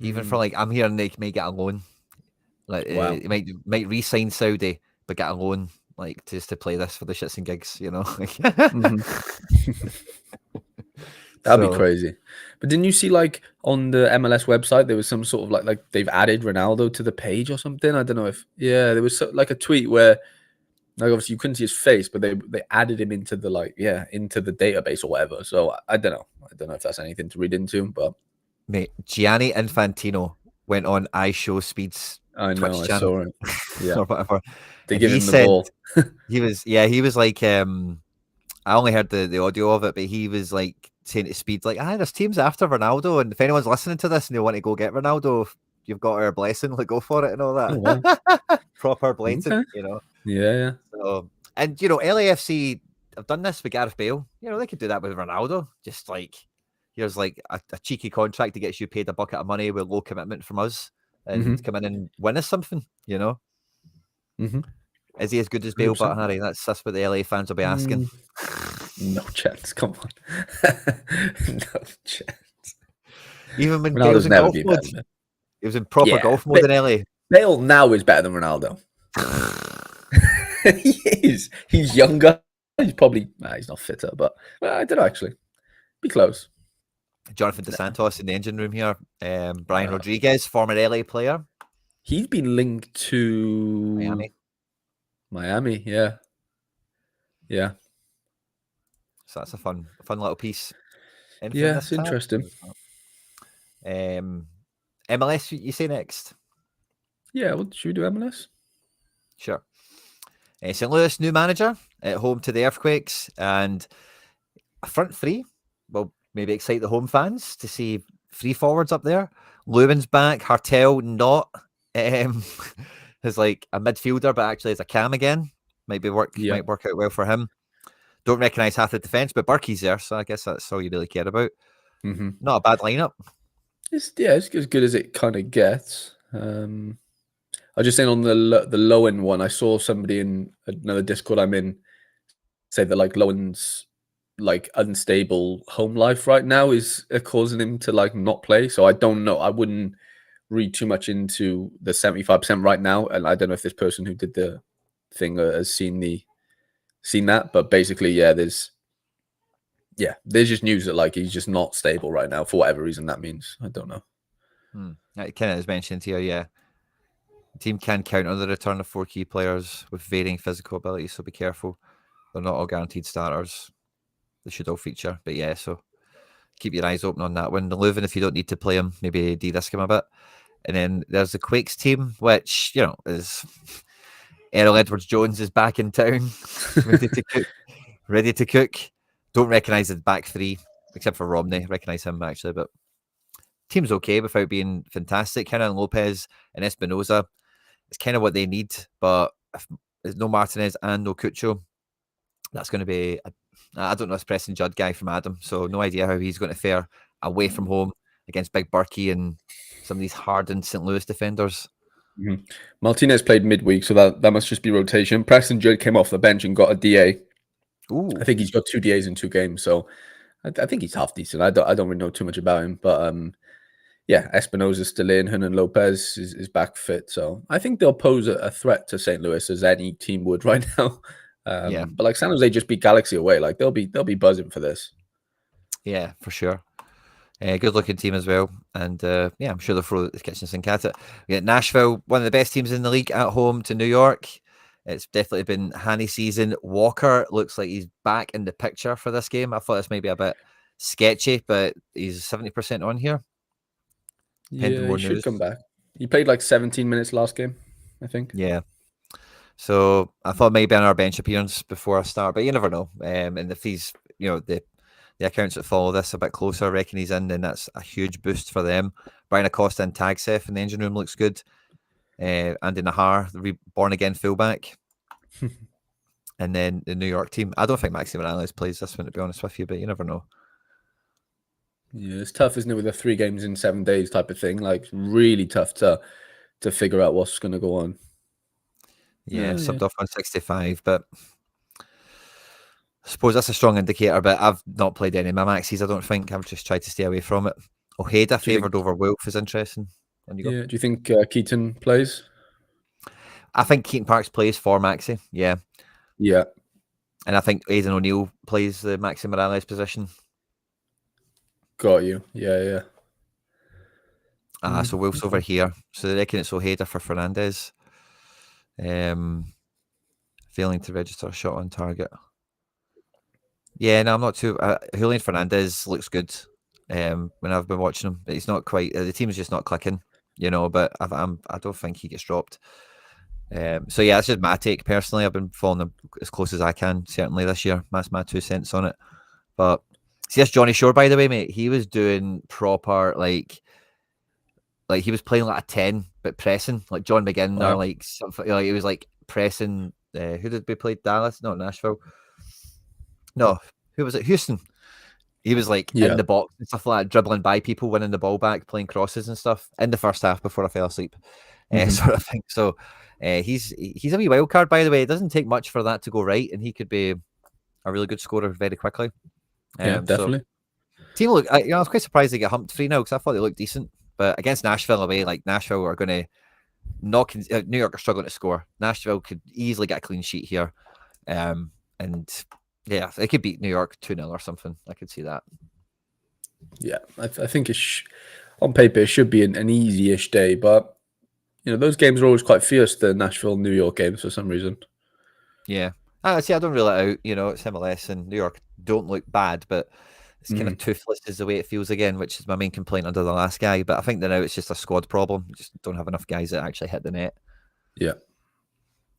Even for like, I'm hearing they may get a loan. Like, wow. He might re-sign Saudi, but get a loan, like, just to play this for the shits and gigs, That'd be crazy. But didn't you see, like, on the MLS website, there was some sort of like they've added Ronaldo to the page or something? I don't know if there was like a tweet where, like, obviously you couldn't see his face, but they added him into the into the database or whatever. So I don't know. I don't know if that's anything to read into, but mate, Gianni Infantino went on iShowSpeed's Twitch channel. Saw it. Yeah, or whatever. They give him the ball. he was like, I only heard the audio of it, but he was like saying to Speed, like, there's teams after Ronaldo, and if anyone's listening to this and they want to go get Ronaldo, you've got our blessing, like, go for it and all that. Oh, wow. Proper blatant, Okay. you know. Yeah. So, and you know, LAFC have done this with Gareth Bale. You know, they could do that with Ronaldo. Just like here's like a cheeky contract that gets you paid a bucket of money with low commitment from us, and come in and win us something. You know, is he as good as Bale? But Harry, that's what the LA fans will be asking. No chance. Come on, no chance. Even when Bale's in golf mode, he was in proper golf mode in LA. Bale now is better than Ronaldo. He is. He's younger. He's probably he's not fitter, but I don't know, actually. Be close. Jonathan Dos Santos in the engine room here. Brian Rodriguez, former LA player. He's been linked to Miami, yeah. So that's a fun little piece. Yeah, it's interesting. MLS, you say next? Yeah, should we do MLS? Sure. St. Louis, new manager at home to the Earthquakes, and a front three will maybe excite the home fans to see three forwards up there. Lewin's back, Hartel not as like a midfielder, but actually as a cam again. Might work out well for him. Don't recognise half the defence, but Berkey's there, so I guess that's all you really care about. Not a bad lineup. It's as good as it kind of gets. I was just saying on the low end one, I saw somebody in another Discord I'm in say that like Lowen's like unstable home life right now is causing him to like not play. So I don't know. I wouldn't read too much into the 75% right now, and I don't know if this person who did the thing has seen that. But basically, there's just news that like he's just not stable right now for whatever reason that means. I don't know. Kenneth has mentioned here, the team can count on the return of 4 key players with varying physical abilities, so be careful. They're not all guaranteed starters. They should all feature, but so keep your eyes open on that one. The Leuven, if you don't need to play him, maybe de-risk him a bit. And then there's the Quakes team, which, is Errol Edwards-Jones is back in town, ready to cook. Don't recognise the back three, except for Romney. Recognise him, actually, but team's okay without being fantastic. Hernan Lopez and Espinoza, it's kind of what they need, but if there's no Martinez and no Cucho, that's going to be, I don't know, this Preston Judd guy from Adam, so no idea how he's going to fare away from home against Big Berkey and some of these hardened St. Louis defenders. Martinez played midweek, so that must just be rotation. Preston Judd came off the bench and got a DA. Ooh. I think he's got 2 DAs in 2 games, so I think he's half decent. I don't really know too much about him, but Espinoza's still in. Hernan Lopez is back fit, so I think they'll pose a threat to St. Louis as any team would right now. But like San Jose just beat Galaxy away, like they'll be buzzing for this. Yeah, for sure. Good looking team as well, and I'm sure they'll throw the kitchen sink at it. Nashville, one of the best teams in the league, at home to New York. It's definitely been Hanny season. Walker looks like he's back in the picture for this game. I thought this might be a bit sketchy, but he's 70% on here. Yeah, he should come back. He played like 17 minutes last game, I think. Yeah. So I thought maybe on our bench appearance before I start, but you never know. And if he's, the accounts that follow this a bit closer, I reckon he's in, then that's a huge boost for them. Brian Acosta and Tagseth in the engine room looks good. Andy Nahar, the born again fullback. And then the New York team. I don't think Maxi Morales plays this one, to be honest with you, but you never know. Yeah, it's tough, isn't it, with the 3 games in 7 days type of thing? Like, really tough to figure out what's going to go on. Yeah, subbed off on 65, but I suppose that's a strong indicator, but I've not played any of my Maxis, I don't think. I've just tried to stay away from it. Ojeda favoured over Wolf is interesting. Yeah, do you think Keaton plays? I think Keaton Parks plays for Maxi, yeah. Yeah. And I think Aidan O'Neill plays the Maxi Morales position. Got you. Yeah. So Wolf's over here. So they reckon it's Ojeda for Fernandez. Failing to register a shot on target. Yeah, no, I'm not too... Julian Fernandez looks good when I've been watching him. But he's not quite... the team's just not clicking, but I don't think he gets dropped. So yeah, that's just my take personally. I've been following them as close as I can, certainly this year. That's my 2 cents on it. But See, that's Johnny Shore, by the way, mate. He was doing proper like he was playing like a 10, but pressing like John McGinn or Wow. like something. Like, he was like pressing. Who did we play? Dallas? No, Nashville. No, who was it? Houston. He was like in Yeah. the box and stuff like that, dribbling by people, winning the ball back, playing crosses and stuff in the first half before I fell asleep, Hmm. sort of thing. So he's a wee wild card, by the way. It doesn't take much for that to go right, and he could be a really good scorer very quickly. Yeah, So definitely. team look, I was quite surprised they get humped 3-0 because I thought they looked decent, but against Nashville away, like Nashville are going to knock. New York are struggling to score. Nashville could easily get a clean sheet here, and yeah, they could beat New York 2-0 or something. I could see that. Yeah, I think on paper it should be an easy-ish day, but those games are always quite fierce. The Nashville New York games for some reason. Yeah. See, I don't rule it out. It's MLS and New York don't look bad, but it's kind of toothless is the way it feels again, which is my main complaint under the last guy. But I think that now it's just a squad problem. Just don't have enough guys that actually hit the net. Yeah.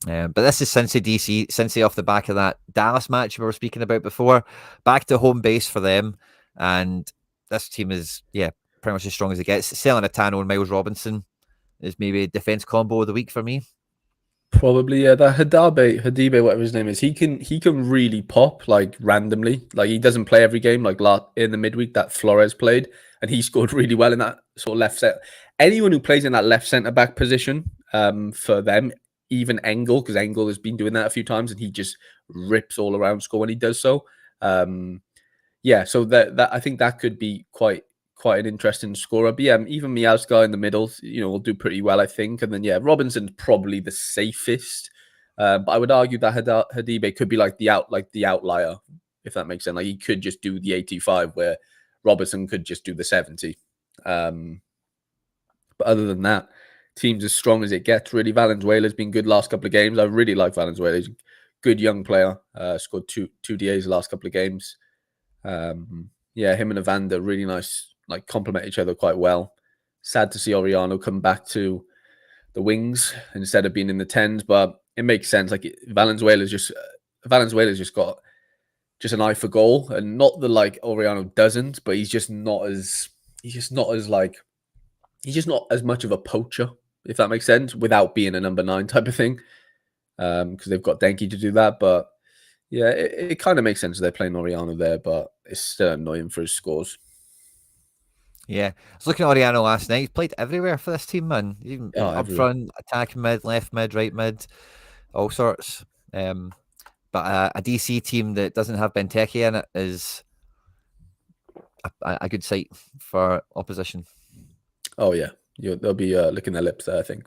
But this is Cincy DC. Cincy off the back of that Dallas match we were speaking about before. Back to home base for them. And this team is, pretty much as strong as it gets. Celentano and Miles Robinson is maybe defense combo of the week for me. Probably, yeah. That Hadibe, whatever his name is, he can really pop like randomly. Like he doesn't play every game. Like in the midweek that Flores played, and he scored really well in that sort of left set. Anyone who plays in that left centre back position, for them, even Engel, because Engel has been doing that a few times, and he just rips all around score when he does so. Yeah, so that I think that could be quite an interesting scorer. But yeah, even Miazga in the middle, will do pretty well, I think. And then yeah, Robinson's probably the safest. But I would argue that Hadibe could be like the outlier, if that makes sense. Like he could just do the 85, where Robertson could just do the 70. But other than that, team's as strong as it gets. Really, Valenzuela's been good last couple of games. I really like Valenzuela. He's a good young player. Scored two DAs the last couple of games. Yeah, him and Evander really nice, like complement each other quite well. Sad to see Oriano come back to the wings instead of being in the 10s, but it makes sense. Like Valenzuela's just got just an eye for goal, and not that like Oriano doesn't, but he's just not as much of a poacher, if that makes sense, without being a number 9 type of thing. Because they've got Denki to do that, but yeah, it kind of makes sense they're playing Oriano there, but it's still annoying for his scores. Yeah, I was looking at Oriano last night. He's played everywhere for this team, man. Even up Everywhere. front, attack mid, left mid, right mid, all sorts. But a DC team that doesn't have Benteke in it is a good sight for opposition. Oh yeah, they'll be licking their lips there, I think.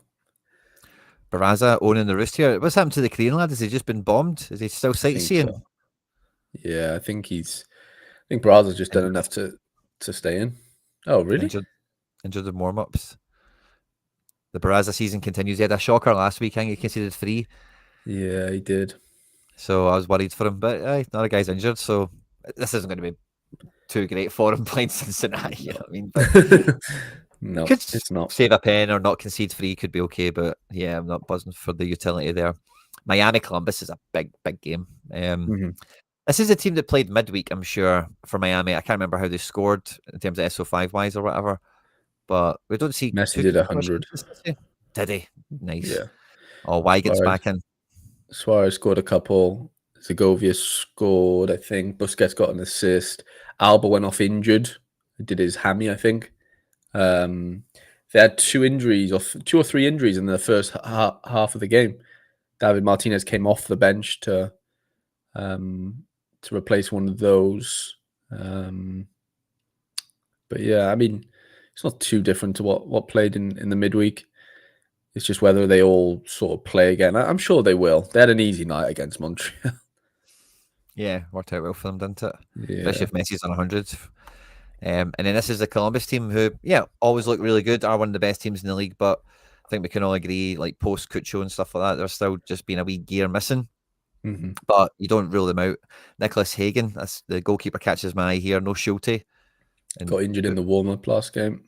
Barraza owning the roost here. What's happened to the Korean lad? Has he just been bombed? Is he still I think sightseeing? so. Yeah, I think Brazza's just done enough to stay in. Oh, really? Injured in warm-ups. The Barraza season continues. He had a shocker last week. I think he conceded 3. Yeah, he did. So I was worried for him. But another guy's injured, so this isn't going to be too great for him playing Cincinnati. You know what I mean? But no, could it's not. save a pen or not concede 3 could be okay. But yeah, I'm not buzzing for the utility there. Miami Columbus is a big game. This is a team that played midweek, I'm sure, for Miami. I can't remember how they scored in terms of SO5 wise or whatever. But we don't see Messi too did much 100. consistency. Did he? Nice. Yeah. Oh, Wigan's back in. Suarez scored a couple. Segovia scored, I think. Busquets got an assist. Alba went off injured. He did his hammy, I think. They had 2 or 3 injuries in the first half of the game. David Martinez came off the bench to replace one of those. But yeah, I mean, it's not too different to what played in the midweek. It's just whether they all sort of play again. I'm sure they will. They had an easy night against Montreal. Yeah, worked out well for them, didn't it? Yeah. Especially if Messi's on 100. And then this is the Columbus team who, always look really good, are one of the best teams in the league, but I think we can all agree, like post Cucho and stuff like that, there's still just been a wee gear missing. But you don't rule them out. Nicholas Hagen, that's the goalkeeper, catches my eye here. No Schulte. Got injured in the warm-up last game.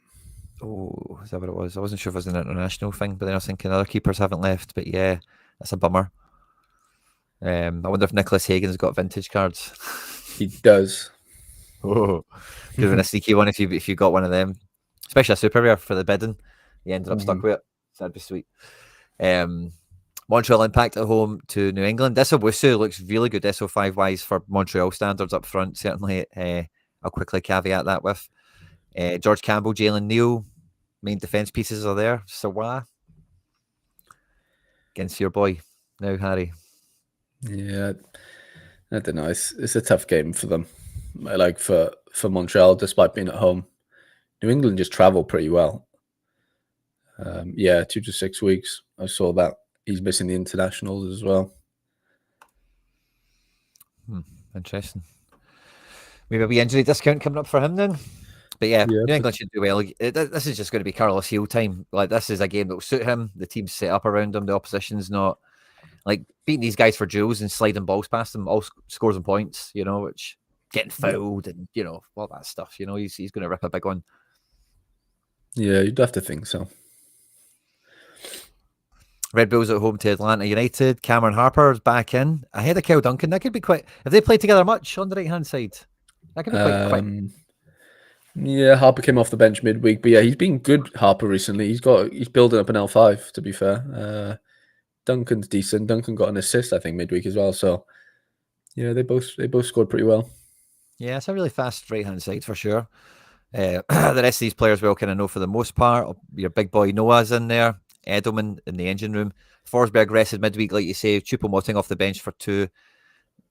Oh, is that what it was? I wasn't sure if it was an international thing, but then I was thinking other keepers haven't left. But yeah, that's a bummer. I wonder if Nicholas Hagen's got vintage cards. He does. Oh, could have been a sneaky one if you got one of them, especially a super rare for the bidding. You ended up stuck with it. So that'd be sweet. Montreal Impact at home to New England. This Owusu looks really good SO5 wise for Montreal standards up front. Certainly, I'll quickly caveat that with George Campbell, Jalen Neal, main defense pieces are there. Sorare against your boy now, Harry. Yeah, I don't know. It's a tough game for them. Like for Montreal, despite being at home, New England just travel pretty well. 2 to 6 weeks. I saw that he's missing the internationals as well. Interesting. Maybe a wee injury discount coming up for him then. But yeah, New England should do well. This is just going to be Carlos Heel time. Like, this is a game that will suit him. The team's set up around him. The opposition's not like beating these guys for duels and sliding balls past them, all scores and points, which getting fouled and, all that stuff. He's going to rip a big one. Yeah, you'd have to think so. Red Bulls at home to Atlanta United. Cameron Harper's back in ahead of Kel Duncan. That could be quite. Have they played together much on the right hand side? That could be quite quick. Yeah, Harper came off the bench midweek, but yeah, he's been good. Harper recently, he's building up an L5. To be fair, Duncan's decent. Duncan got an assist, I think, midweek as well. So yeah, they both scored pretty well. Yeah, it's a really fast right hand side for sure. The rest of these players we'll kind of know for the most part. Your big boy Noah's in there. Edelman in the engine room. Forsberg rested midweek, like you say. Choupo-Moting off the bench for 2.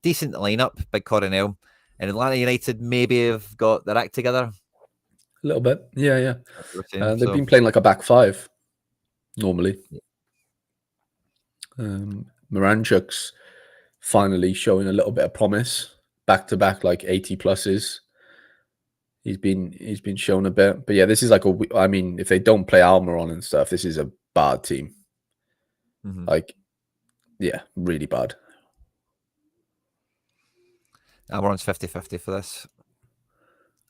Decent lineup, big Coronel. And Atlanta United maybe have got their act together. A little bit, yeah. They've been playing like a back 5 normally. Moranchuk's finally showing a little bit of promise. Back to back, like 80 pluses. He's been shown a bit, but yeah, this is like if they don't play Almiron and stuff, this is a bad team. Like, yeah, really bad. Almiron's 50-50 for this.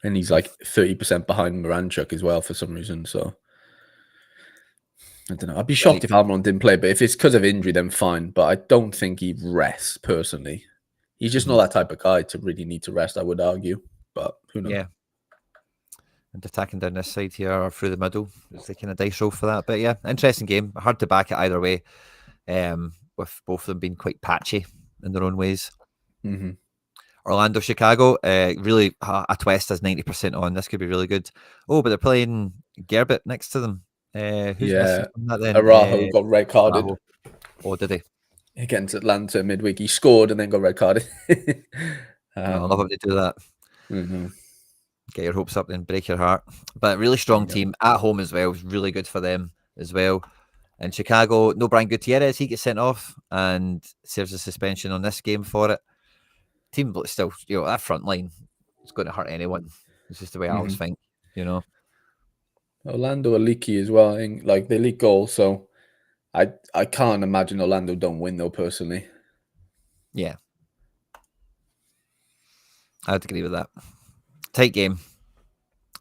And he's like 30% behind Moranchuk as well for some reason. So I don't know. I'd be shocked if Almiron didn't play, but if it's because of injury, then fine. But I don't think he rests personally. He's just not that type of guy to really need to rest, I would argue. But who knows? Yeah. And attacking down this side here or through the middle. It's the kind of dice roll for that. But yeah, interesting game. Hard to back it either way. With both of them being quite patchy in their own ways. Orlando, Chicago, really a twist as 90% on. This could be really good. Oh, but they're playing Gerbit next to them. Who's missing from that then? Araujo got red carded. Araujo. Oh, did he? Against Atlanta midweek. He scored and then got red carded. I love when they do that. Get your hopes up and break your heart. But really strong team at home as well. It's really good for them as well. In Chicago, no Brian Gutierrez. He gets sent off and serves a suspension on this game for it. Team still, that front line is going to hurt anyone. It's just the way I always think, Orlando are leaky as well. Like, they leak goals, so I can't imagine Orlando don't win though, personally. Yeah. I'd agree with that. Tight game.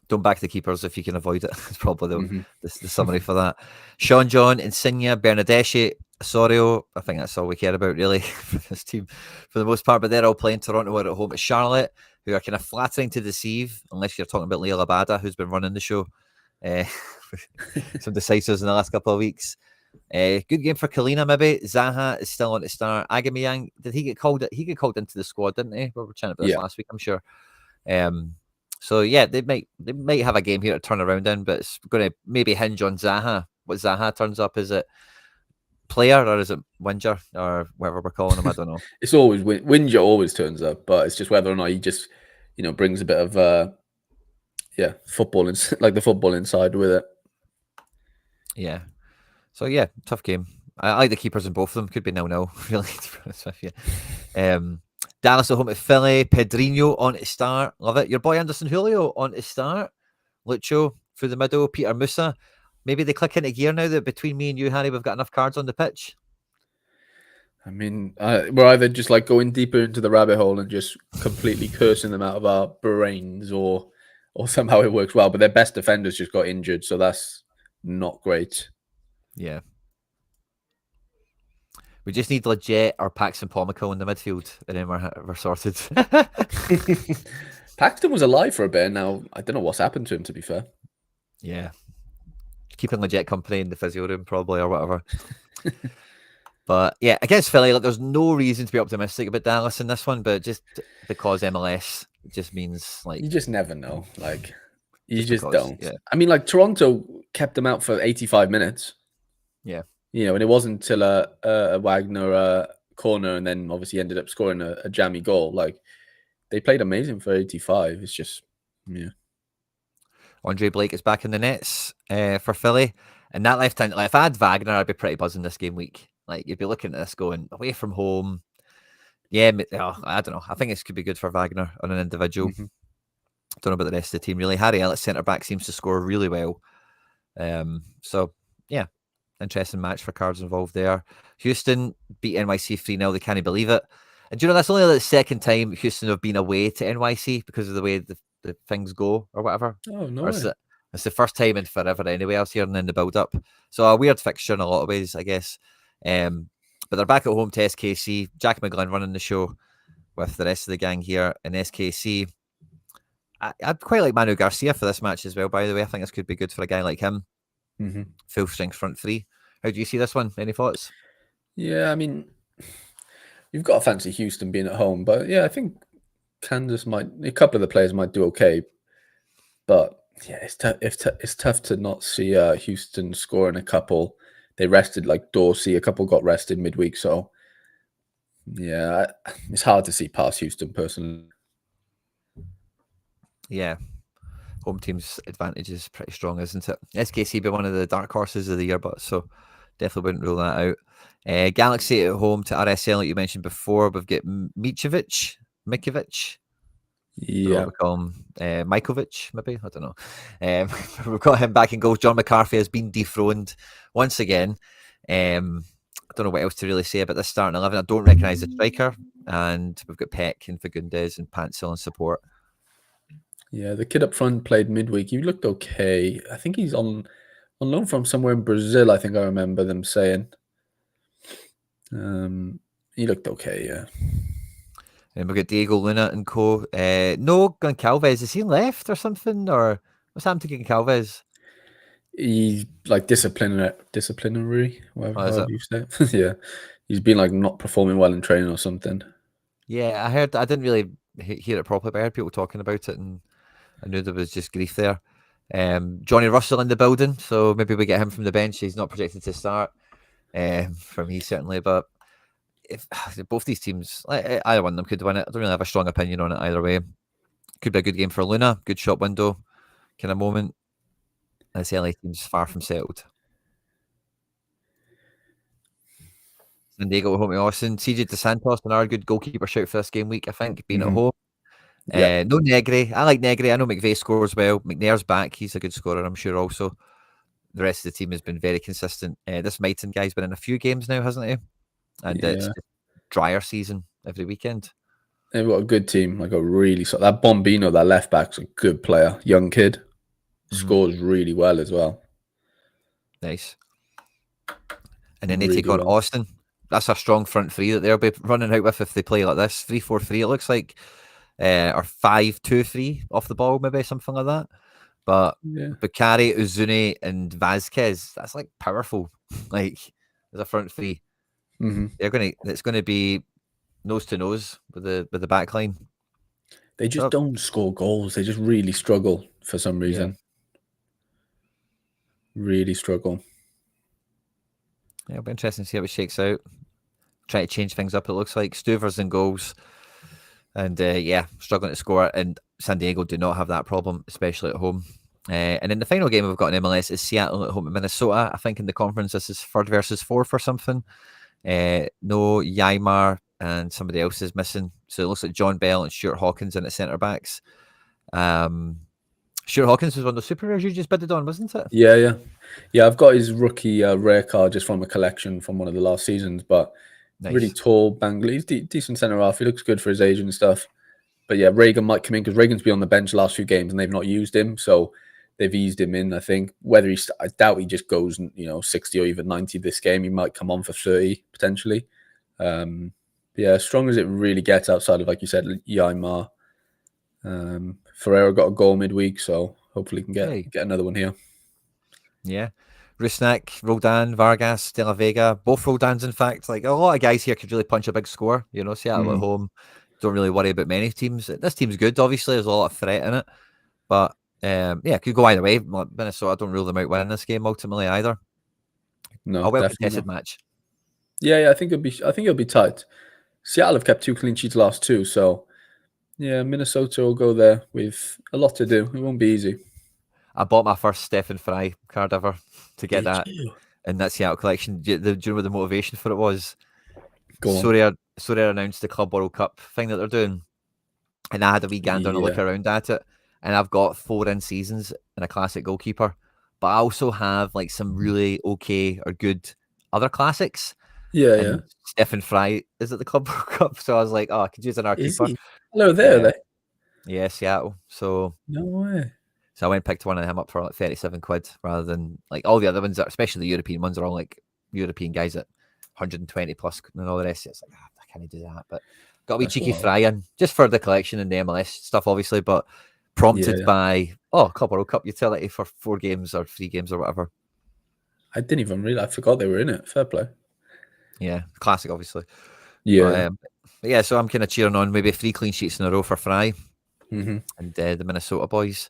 Don't back the keepers if you can avoid it. It's probably the summary for that. Sean John, Insigne, Bernadeschi, Osorio. I think that's all we care about, really, for this team for the most part. But they're all playing. Toronto are at home at Charlotte, who are kind of flattering to deceive, unless you're talking about Leila Labada, who's been running the show. Some decisives in the last couple of weeks. Good game for Kalina, maybe. Zaha is still on to start. Agameyang, did he get called? He got called into the squad, didn't he? We were chatting about this last week, I'm sure. So yeah, they might have a game here to turn around in, but it's going to maybe hinge on Zaha. What Zaha turns up, is it player or is it Winger or whatever we're calling him? I don't know. It's always Winger always turns up, but it's just whether or not he just brings a bit of football like the football inside with it. Yeah. So yeah, tough game. I like the keepers in both of them. Could be 0-0, really, to be honest with you. Dallas at home at Philly. Pedrinho on to start. Love it. Your boy Anderson Julio on to start. Lucho through the middle. Peter Musa. Maybe they click into gear now that between me and you, Harry, we've got enough cards on the pitch. I mean, we're either just like going deeper into the rabbit hole and just completely cursing them out of our brains, or somehow it works well. But their best defenders just got injured, so that's not great. Yeah. We just need Legit or Paxton Pomico in the midfield, and then we're sorted. Paxton was alive for a bit. Now I don't know what's happened to him. To be fair, Yeah, keeping legit company in the physio room probably or whatever. But yeah, against Philly, like, there's no reason to be optimistic about Dallas in this one, but just because MLS just means like you just never know. Like you just just because, don't. yeah, I mean, like Toronto kept them out for 85 minutes. yeah. And it wasn't until a Wagner corner, and then obviously ended up scoring a jammy goal. Like they played amazing for 85. It's just, yeah. Andre Blake is back in the nets for Philly, and that left hand. Like, if I had Wagner, I'd be pretty buzzing this game week. Like, you'd be looking at this going away from home. Yeah, I don't know. I think this could be good for Wagner on an individual. Mm-hmm. Don't know about the rest of the team really. Harry Ellis, centre back, seems to score really well. So yeah, interesting match for cards involved there. Houston beat NYC 3-0. They can't believe it. And do you know, that's only the second time Houston have been away to NYC because of the way the things go or whatever. Oh, no Or way. it's the first time in forever anyway. I was hearing in the build up. So a weird fixture in a lot of ways, I guess. But they're back at home to SKC. Jack McGlynn running the show with the rest of the gang here in SKC. I'd quite like Manu Garcia for this match as well, by the way. I think this could be good for a guy like him. Mm-hmm. Full strength front three. How do you see this one? Any thoughts? Yeah, I mean, you've got to fancy Houston being at home, but yeah, I think Kansas might. A couple of the players might do okay, but yeah, it's tough to not see Houston scoring a couple. They rested like Dorsey. A couple got rested midweek, so yeah, it's hard to see past Houston personally. Yeah. Home team's advantage is pretty strong, isn't it? SKC be one of the dark horses of the year, but so definitely wouldn't rule that out. Galaxy at home to RSL, like you mentioned before. We've got Mikovic. Don't know what Yeah, we call him. Mikovic, maybe? I don't know. We've got him back in goals. John McCarthy has been dethroned once again. I don't know what else to really say about this starting 11. I don't recognise the striker. And we've got Peck and Fagundes and Pansel in support. yeah. The kid up front played midweek. He looked okay. I think he's on loan from somewhere in Brazil. I think I remember them saying. He looked okay. Yeah. And we've got Diego Luna and co. No, Goncalves. Is he left or something? Or what's happened to Goncalves? He's like disciplinary, Oh, is however it? you say it. Yeah. He's been like not performing well in training or something. Yeah, I heard. I didn't really hear it properly, but I heard people talking about it, and I knew there was just grief there. Johnny Russell in the building, so maybe we get him from the bench. He's not projected to start for me, certainly. But if both these teams, either one of them could win it. I don't really have a strong opinion on it either way. Could be a good game for Luna, good shop window kind of moment. This LA team's far from settled. San Diego at home to Austin. CJ DeSantos, another good goalkeeper shout for this game week, I think, being at home. Yeah. No Negri. I like Negri. I know McVeigh scores well. McNair's back. He's a good scorer, I'm sure, also. The rest of the team has been very consistent. This Maiton guy's been in a few games now, hasn't he? And it's Yeah. just drier season every weekend. They've got a good team, like a really that Bombino, that left back's a good player, young kid, scores really well as well. Nice. And then they Really take on well. Austin. That's a strong front three that they'll be running out with if they play like this. 3-4-3, it looks like. Or 5-2-3 off the ball, maybe something like that. But Yeah. Bakari, Uzune, and Vasquez, that's like powerful. Like, as a front three. It's gonna be nose to nose with the back line. They just don't score goals. They just really struggle for some reason. Really struggle. Yeah, it'll be interesting to see how it shakes out. Try to change things up, it looks like. Stuvers and goals. And struggling to score. And San Diego do not have that problem, especially at home. And in the final game we've got in MLS is Seattle at home to Minnesota. I think in the conference this is 3rd versus 4th or something. No Ymar and somebody else is missing. So it looks like John Bell and Stuart Hawkins in at centre backs. Stuart Hawkins was one of the super rares you just bidded on, wasn't it? Yeah. I've got his rookie rare card just from a collection from one of the last seasons, but Nice. Really tall, bangly. He's decent centre half. He looks good for his age and stuff. But yeah, Reagan might come in because Reagan's been on the bench the last few games and they've not used him, so they've eased him in. I think I doubt he just goes 60 or even 90 this game. He might come on for 30 potentially. Yeah, as strong as it really gets outside of, like you said, Ymar. Ferreira got a goal midweek, so hopefully he can Hey. get another one here. Yeah. Rusnak, Roldan, Vargas, De La Vega, both Roldans, in fact. Like, a lot of guys here could really punch a big score. Seattle at home. Don't really worry about many teams. This team's good, obviously. There's a lot of threat in it. But, it could go either way. Minnesota, don't rule them out winning this game ultimately either. No, A well-contested definitely match. Yeah, I think it'll be tight. Seattle have kept 2 clean sheets last 2, so yeah, Minnesota will go there with a lot to do. It won't be easy. I bought my first Stephen Fry card ever to get Did that you? in that Seattle collection. Do you know what the motivation for it was? Go on. Sorare announced the Club World Cup thing that they're doing, and I had a wee gander and a look Yeah. around at it, and I've got 4 in seasons and a classic goalkeeper, but I also have like some really okay or good other classics. Yeah. And Stephen Fry is at the Club World Cup, so I was like, oh, I could use another Is keeper. he? Hello there, Yeah, they? yeah, Seattle. So No way. I went and picked one of him up for like 37 quid rather than like all the other ones, especially the European ones, are all like European guys at 120 plus and all the rest. It's like, I can't do that. But got a wee That's cheeky wild. fry in just for the collection and the MLS stuff, obviously, but prompted Yeah. by, Club World Cup utility for 4 games or 3 games or whatever. I didn't even realize. I forgot they were in it. Fair play. Yeah, classic, obviously. Yeah. But yeah, so I'm kind of cheering on maybe 3 clean sheets in a row for Fry Mm-hmm. and the Minnesota boys.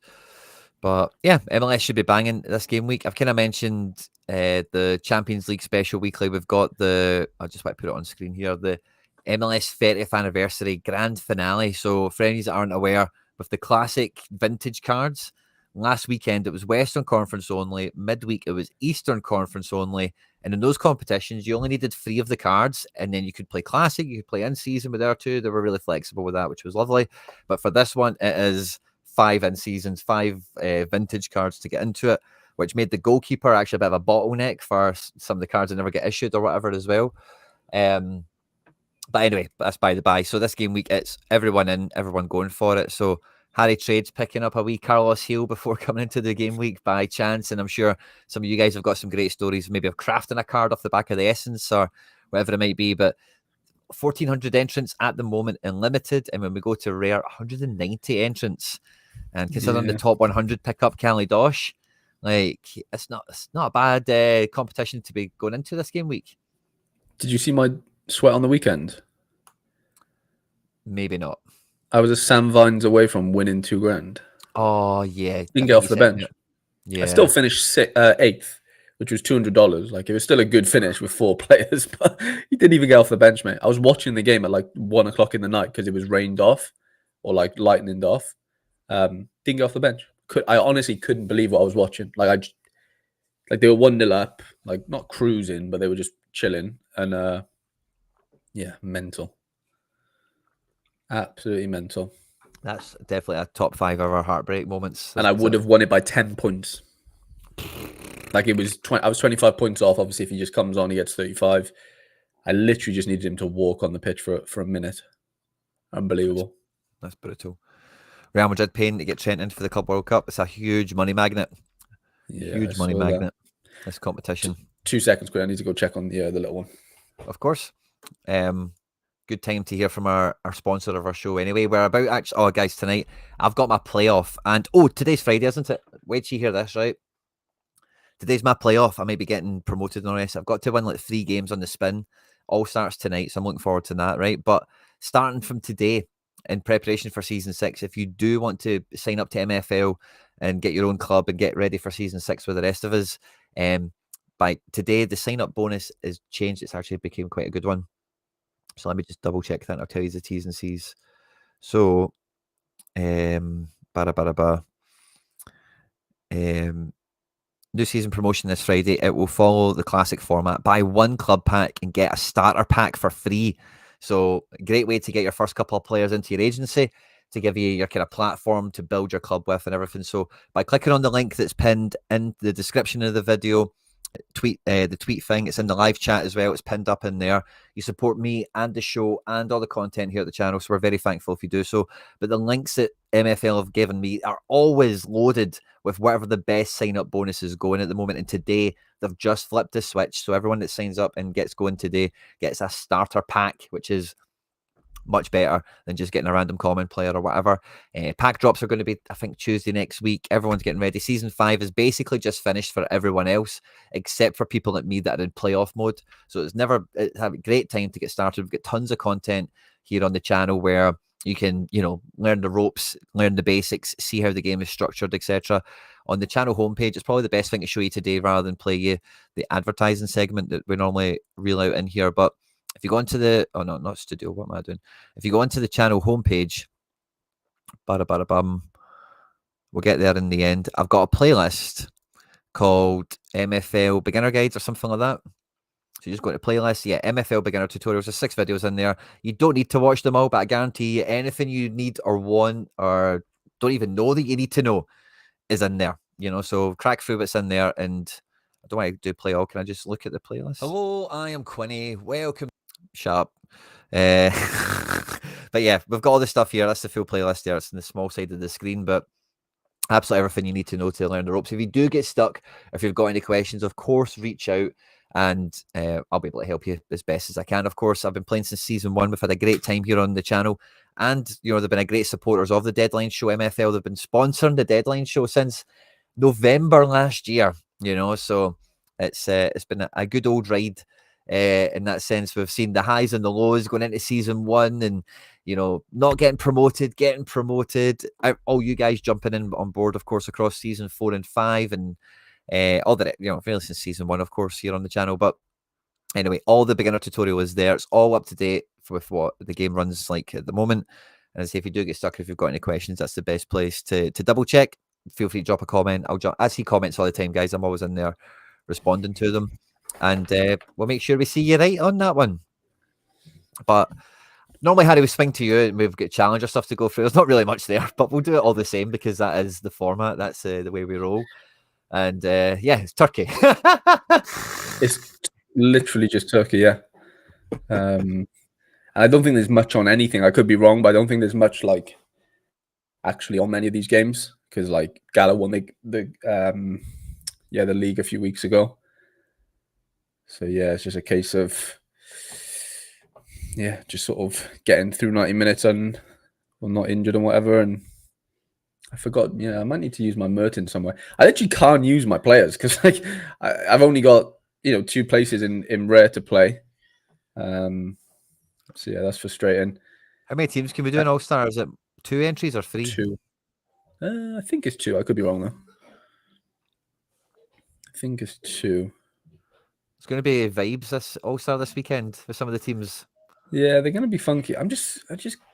But yeah, MLS should be banging this game week. I've kind of mentioned the Champions League special weekly. We've got I just want to put it on screen here, the MLS 30th anniversary grand finale. So for any that aren't aware, with the classic vintage cards, last weekend it was Western Conference only, midweek it was Eastern Conference only. And in those competitions, you only needed 3 of the cards, and then you could play classic, you could play in season with there too. They were really flexible with that, which was lovely. But for this one, it is 5 in seasons, 5 vintage cards to get into it, which made the goalkeeper actually a bit of a bottleneck for some of the cards that never get issued or whatever as well. But anyway, that's by the by. So this game week, it's everyone in, everyone going for it. So Harry Trade's picking up a wee Carlos Hill before coming into the game week by chance. And I'm sure some of you guys have got some great stories, maybe of crafting a card off the back of the Essence or whatever it might be. But 1,400 entrants at the moment in limited. And when we go to rare, 190 entrants. And considering the top 100 pickup Cali Dosh, like it's not a bad competition to be going into this game week. Did you see my sweat on the weekend? Maybe not. I was a Sam Vines away from winning $2,000. Oh yeah, Didn't get off the bench. Yeah, I still finished 8th, which was $200. Like it was still a good finish with 4 players, but he didn't even get off the bench, mate. I was watching the game at like 1 o'clock in the night because it was rained off or like lightninged off. Didn't get off the bench. I honestly couldn't believe what I was watching. Like they were 1-0 up, like not cruising, but they were just chilling. And yeah, mental. Absolutely mental. that's definitely a top 5 of our heartbreak moments. And I would have won it by 10 points. Like it was, I was 25 points off. Obviously, if he just comes on, he gets 35. I literally just needed him to walk on the pitch for a minute. Unbelievable. That's brutal. Real Madrid paying to get Trent in for the Club World Cup. It's a huge money magnet. Yeah, Huge money magnet. This competition. 2 seconds, quick. I need to go check on the little one. Of course. Good time to hear from our sponsor of our show anyway. We're about actually, guys, tonight I've got my playoff, and today's Friday, isn't it? Wait till you hear this, right? Today's my playoff. I may be getting promoted and all this. I've got to win like 3 games on the spin. All starts tonight, so I'm looking forward to that, right? But starting from today, in preparation for season 6, if you do want to sign up to MFL and get your own club and get ready for season 6 with the rest of us, by today the sign up bonus is changed. It's actually became quite a good one. So let me just double check that. I'll tell you the T's and C's. So, new season promotion this Friday. It will follow the classic format. Buy 1 club pack and get a starter pack for free. So, great way to get your first couple of players into your agency, to give you your kind of platform to build your club with and everything. So, by clicking on the link that's pinned in the description of the video, the tweet thing, it's in the live chat as well, it's pinned up in there. You support me and the show and all the content here at the channel, so we're very thankful if you do so. But the links that MFL have given me are always loaded with whatever the best sign up bonus is going at the moment, and today they've just flipped the switch, so everyone that signs up and gets going today gets a starter pack, which is much better than just getting a random common player or whatever. Pack drops are going to be, I think, Tuesday next week. Everyone's getting ready. Season 5 is basically just finished for everyone else, except for people like me that are in playoff mode. So it's a great time to get started. We've got tons of content here on the channel where you can, learn the ropes, learn the basics, see how the game is structured, etc. On the channel homepage, it's probably the best thing to show you today rather than play you the advertising segment that we normally reel out in here. But if you go into not studio, what am I doing? If you go into the channel homepage, we'll get there in the end. I've got a playlist called MFL Beginner Guides or something like that. So you just go to playlist, MFL beginner tutorials. There's 6 videos in there. You don't need to watch them all, but I guarantee you anything you need or want or don't even know that you need to know is in there. So crack through what's in there. And I don't want to do play all. Can I just look at the playlist? Hello, I am Quinny. Welcome. Shut up. But yeah, we've got all this stuff here. That's the full playlist there. It's in the small side of the screen, but absolutely everything you need to know to learn the ropes. If you do get stuck, if you've got any questions, of course, reach out and I'll be able to help you as best as I can. Of course, I've been playing since season 1. We've had a great time here on the channel, and they've been a great supporters of the Deadline Show MFL. They've been sponsoring the Deadline Show since November last year. So it's been a good old ride. In that sense, we've seen the highs and the lows going into season 1, and not getting promoted, getting promoted. All you guys jumping in on board, of course, across season 4 and 5, and all that, really since season 1, of course, here on the channel. But anyway, all the beginner tutorial is there. It's all up to date with what the game runs like at the moment. And I say, if you do get stuck, if you've got any questions, that's the best place to double check. Feel free to drop a comment. I see comments all the time, guys. I'm always in there responding to them, and we'll make sure we see you right on that one. But normally, Harry, we swing to you and we've got challenger stuff to go through. There's not really much there, but we'll do it all the same because that is the format. That's the way we roll. And it's Turkey. It's literally just Turkey, yeah. I don't think there's much on anything. I could be wrong, but I don't think there's much actually on many of these games because Gala won the league a few weeks ago. So yeah, it's just a case of just sort of getting through 90 minutes and not injured and whatever. And I forgot, I might need to use my Merton somewhere. I actually can't use my players because I've only got 2 places in rare to play. So yeah, that's frustrating. How many teams can we do in All-Star? Is it 2 entries or 3? 2. I think it's 2. I could be wrong though. I think it's 2. It's going to be vibes this All-Star this weekend for some of the teams. Yeah, they're going to be funky. I just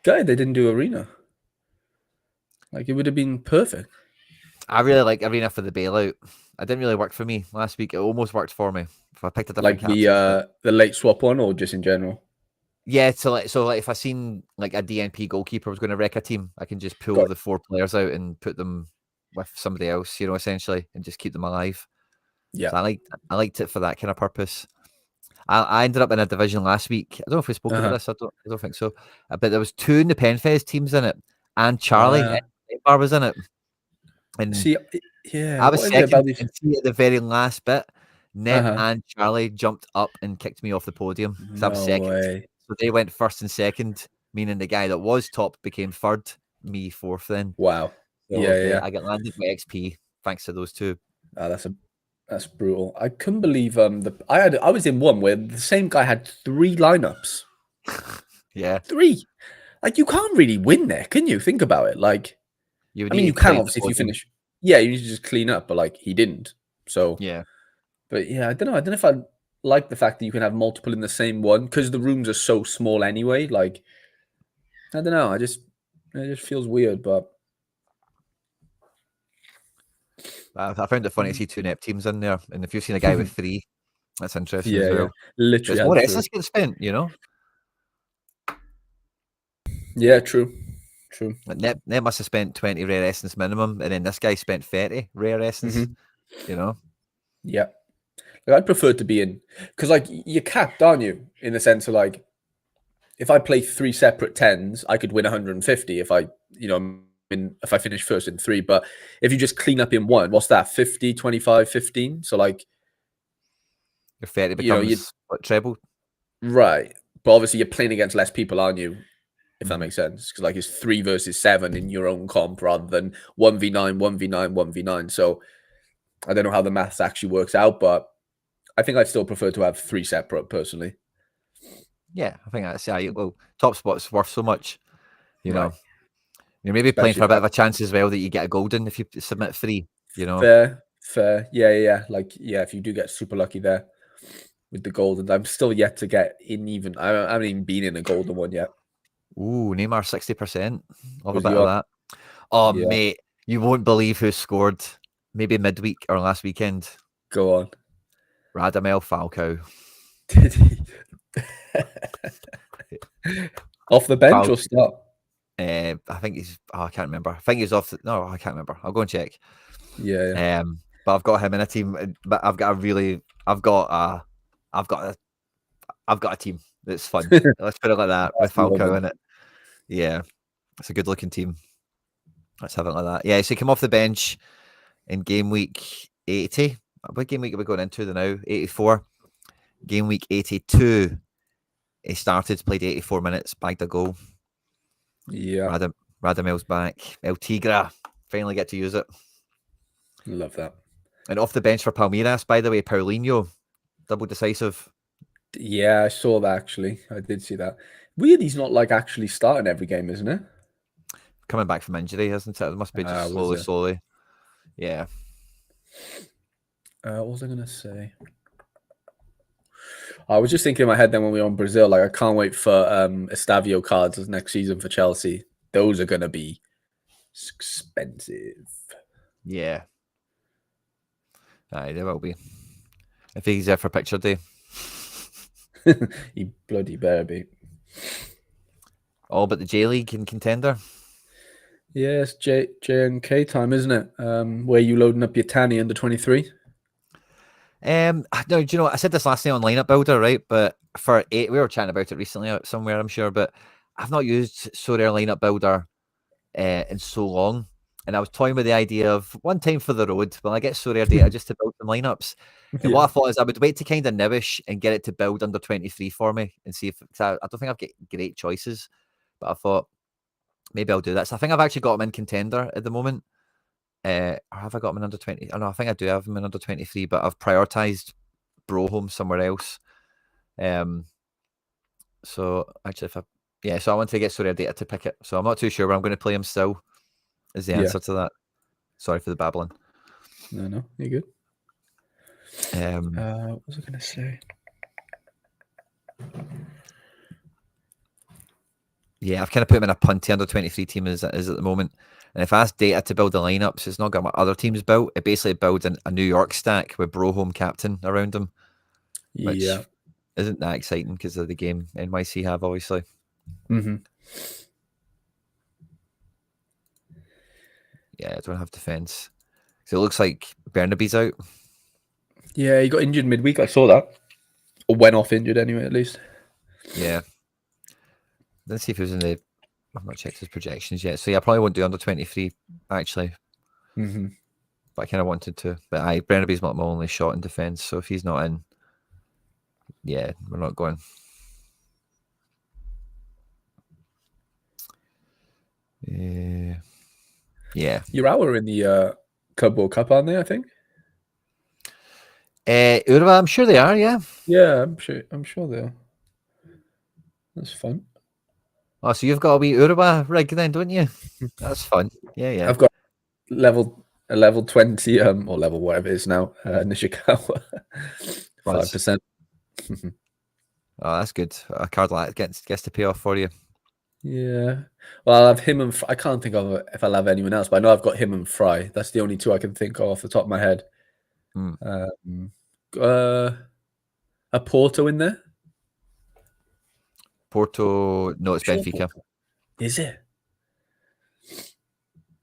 gutted they didn't do Arena. It would have been perfect. I really like Arena for the bailout. It didn't really work for me last week. It almost worked for me. If I picked a different the late swap one, or just in general. Yeah, so if I seen a DNP goalkeeper was going to wreck a team, I can just pull the 4 players out and put them with somebody else, essentially, and just keep them alive. Yeah, so I liked it for that kind of purpose. I ended up in a division last week. I don't know if we spoke about this. I don't think so. But there was 2 in the Penfez teams in it, and Charlie Bar was in it. And I was second. And see at the very last bit, Nep and Charlie jumped up and kicked me off the podium. So I was second. Way. So they went first and second, meaning the guy that was top became third, me 4th then. Wow. So I got landed with XP thanks to those 2. That's brutal. I couldn't believe I was in one where the same guy had 3 lineups. Yeah. 3. You can't really win there, can you? Think about it. You can obviously if you finish. Yeah, you need to just clean up, but he didn't. So yeah. But yeah, I don't know if I like the fact that you can have multiple in the same one because the rooms are so small anyway. I don't know. It just feels weird, but I found it funny to see 2 Nep teams in there, and if you've seen a guy with 3, that's interesting as well. Literally, there's more essence getting spent, Yeah, true. Nep must have spent 20 rare essence minimum, and then this guy spent 30 rare essence. Yeah. I'd prefer to be in because you're capped, aren't you? In the sense of if I play 3 separate 10s, I could win 150 if I finish first in 3. But if you just clean up in 1, what's that? 50, 25, 15. So your 30 becomes treble. Right. But obviously you're playing against less people, aren't you? if that makes sense. Because like it's 3 versus 7 in your own comp rather than 1v9, 1v9, 1v9. So I don't know how the maths actually works out, but I think I'd still prefer to have 3 separate personally. Yeah, I think that's well, top spot's worth so much, you know. Right. You're maybe playing Especially for a if bit of a chance as well that you get a golden if you submit 3, you know. fair. Yeah. Like, yeah, if you do get super lucky there with the golden, I'm still yet to get in even. I haven't even been in a golden one yet. Ooh, Neymar 60%. Love a Was bit you of on? that. Oh, Yeah. mate, you won't believe who scored maybe midweek or last weekend. Go on. Radamel Falcao. Did he? Off the bench or start? I think he's. Oh, I can't remember. I think he's off. No, I can't remember. I'll go and check. Yeah. But I've got him in a team. But I've got a team that's fun. Let's put it like that with Falcao in it. Yeah, it's a good looking team. Let's have it like that. Yeah, so he came off the bench in game week 80. What game week are we going into now? 84. Game week 82. He started, played 84 minutes, bagged a goal. Yeah. Radamel's back. El Tigra. Finally get to use it. Love that. And off the bench for Palmeiras, by the way, Paulinho. Double decisive. Yeah, I saw that actually. I did see that. Weird he's not like actually starting every game, isn't it? Coming back from injury, isn't it? It must be just slowly. Yeah. What was I going to say? I was just thinking in my head then when we were on Brazil, like I can't wait for Estavio cards next season for Chelsea. Those are going to be expensive. Yeah. Aye, they will be. If he's there for picture day. He bloody better be. All but the J League and Contender. Yes, J and K time, isn't it? Where you loading up your Tanny under 23? No, do you know, I said this last night on Lineup Builder, right? But for 8, we were chatting about it recently somewhere, I'm sure, but I've not used Sorare Lineup Builder in so long. And I was toying with the idea of one time for the road, well, I get Sorare data just to build some lineups. And what I thought is I would wait to kind of newish and get it to build under 23 for me and see if I don't think I've got great choices, but I thought maybe I'll do that. So I think I've actually got him in Contender at the moment. Or have I got him in under 20? Oh, no, I think I do have him in under 23, but I've prioritized Brohome somewhere else. So actually, so I want to get Sorare data to pick it. So I'm not too sure, but I'm going to play him still. Is the answer to that? Sorry for the babbling. No, you're good. What was I going to say? Yeah, I've kind of put him in a punty under 23 team as at the moment. And if I ask data to build the lineups, it's not got my other teams built. It basically builds a New York stack with Brohome captain around him, which isn't that exciting because of the game NYC have, obviously. Mm-hmm. Yeah, I don't have defense. So it looks like Bernaby's out. Yeah, he got injured midweek. I saw that. Or went off injured anyway, at least. Yeah. Let's see if he was in the... I've not checked his projections yet. So yeah, I probably won't do under 23, actually. Mm-hmm. But I kind of wanted to. But Bernaby's not my only shot in defense. So if he's not in, yeah, we're not going. Yeah. You're out in the Club World Cup, aren't they, I think? Uruguay, I'm sure they are, yeah. Yeah, I'm sure they are. That's fun. Oh, so you've got a wee Uruguay rig then, don't you? That's fun. Yeah. I've got level 20, or level whatever it is now, Nishikawa. 5%. Oh, that's good. A card like that gets to pay off for you. Yeah. Well, I'll have him and I can't think of if I'll have anyone else, but I know I've got him and Fry. That's the only two I can think of off the top of my head. A Porto in there? Porto, no, it's Benfica. Porto. Is it?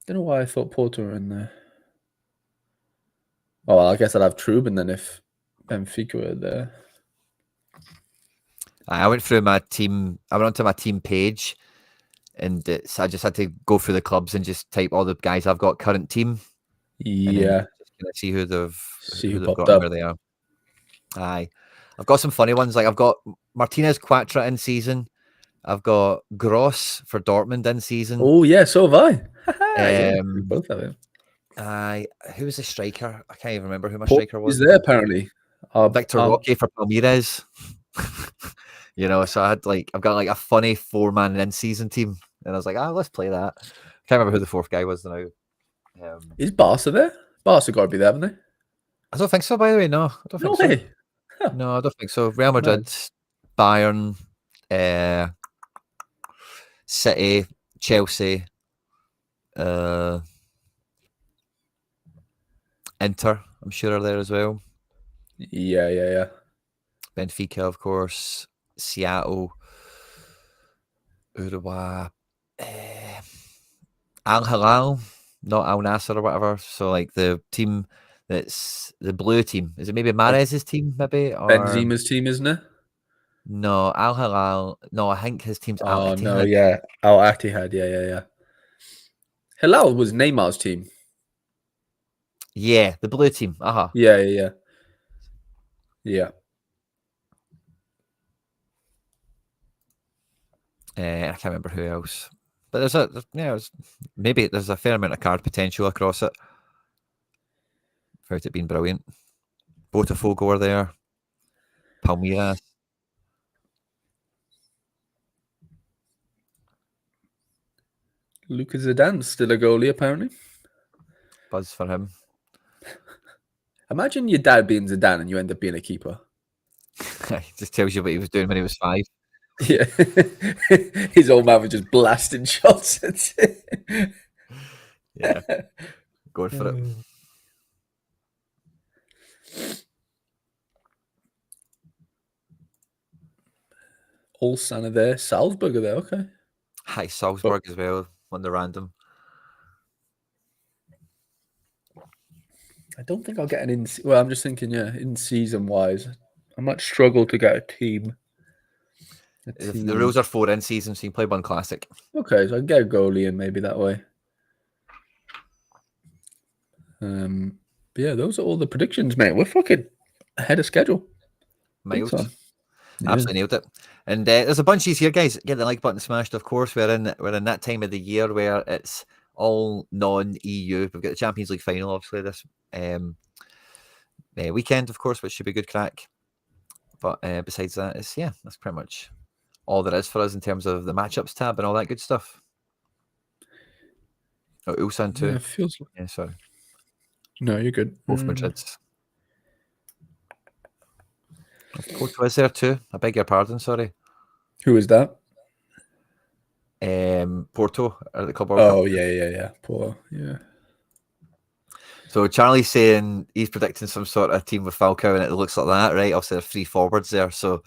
Don't know why I thought Porto were in there. Oh, well, I guess I'd have Trubin then if Benfica were there. I went through my team. I went onto my team page, and I just had to go through the clubs and just type all the guys I've got current team. Yeah. Just see who they've popped got up. and where they are. Aye, I've got some funny ones. Like I've got Martinez Quatra in season. I've got Gross for Dortmund in season. Oh yeah, so have I. Yeah, we both have him. Who was the striker? I can't even remember who my Paul striker is was. there apparently. Victor Roque for Palmeiras. So I've got like a funny 4-man in-season team, and I was like, let's play that. Can't remember who the fourth guy was now. Is Barca there? Barca got to be there, haven't they? I don't think so. By the way, no, I don't No think so. way. Huh. No, I don't think so. Real Madrid, Bayern, City, Chelsea, Inter, I'm sure are there as well. Yeah. Benfica, of course, Seattle, Uruguay, Al Hilal, not Al Nasser or whatever. So like the team that's the blue team. Is it maybe Mahrez's team, maybe? Or Benzema's team, isn't it? no, Al Hilal. No, I think his team's Al Oh Ittihad. no, yeah. Al Ittihad, yeah. Hilal was Neymar's team. Yeah, the blue team. Yeah. I can't remember who else, but maybe there's a fair amount of card potential across it without it being brilliant. Botafogo are there, Palmeiras. Lucas Zidane's still a goalie, apparently. Buzz for him. Imagine your dad being Zidane and you end up being a keeper. It just tells you what he was doing when he was 5. Yeah. His old man was just blasting shots at it. Yeah. Going for it. Ulsan are there. Salzburg are there, okay. Hi, Salzburg as well, on the random. I don't think I'll get an in. Well, I'm just thinking, in season wise, I might struggle to get a team. The rules are 4 in season, so you can play one classic. Okay, so I can get a goalie in maybe that way. But yeah, those are all the predictions, mate. We're fucking ahead of schedule. Miles. Yeah. Absolutely nailed it. And there's a bunch of these here, guys. Get the like button smashed, of course. We're in that time of the year where it's all non-EU. We've got the Champions League final, obviously, this weekend, of course, which should be good crack. But besides that, that's pretty much all there is for us in terms of the matchups tab and all that good stuff. Oh, Ulsan too. Yeah, it feels like... Yeah, sorry. No, you're good. Both Madrids. Porto is there too. I beg your pardon, sorry. Who is that? Porto at the Club World Cup. Oh, yeah. Porto, yeah. So Charlie's saying he's predicting some sort of team with Falcao, and it looks like that, right? Obviously, there are 3 forwards there, so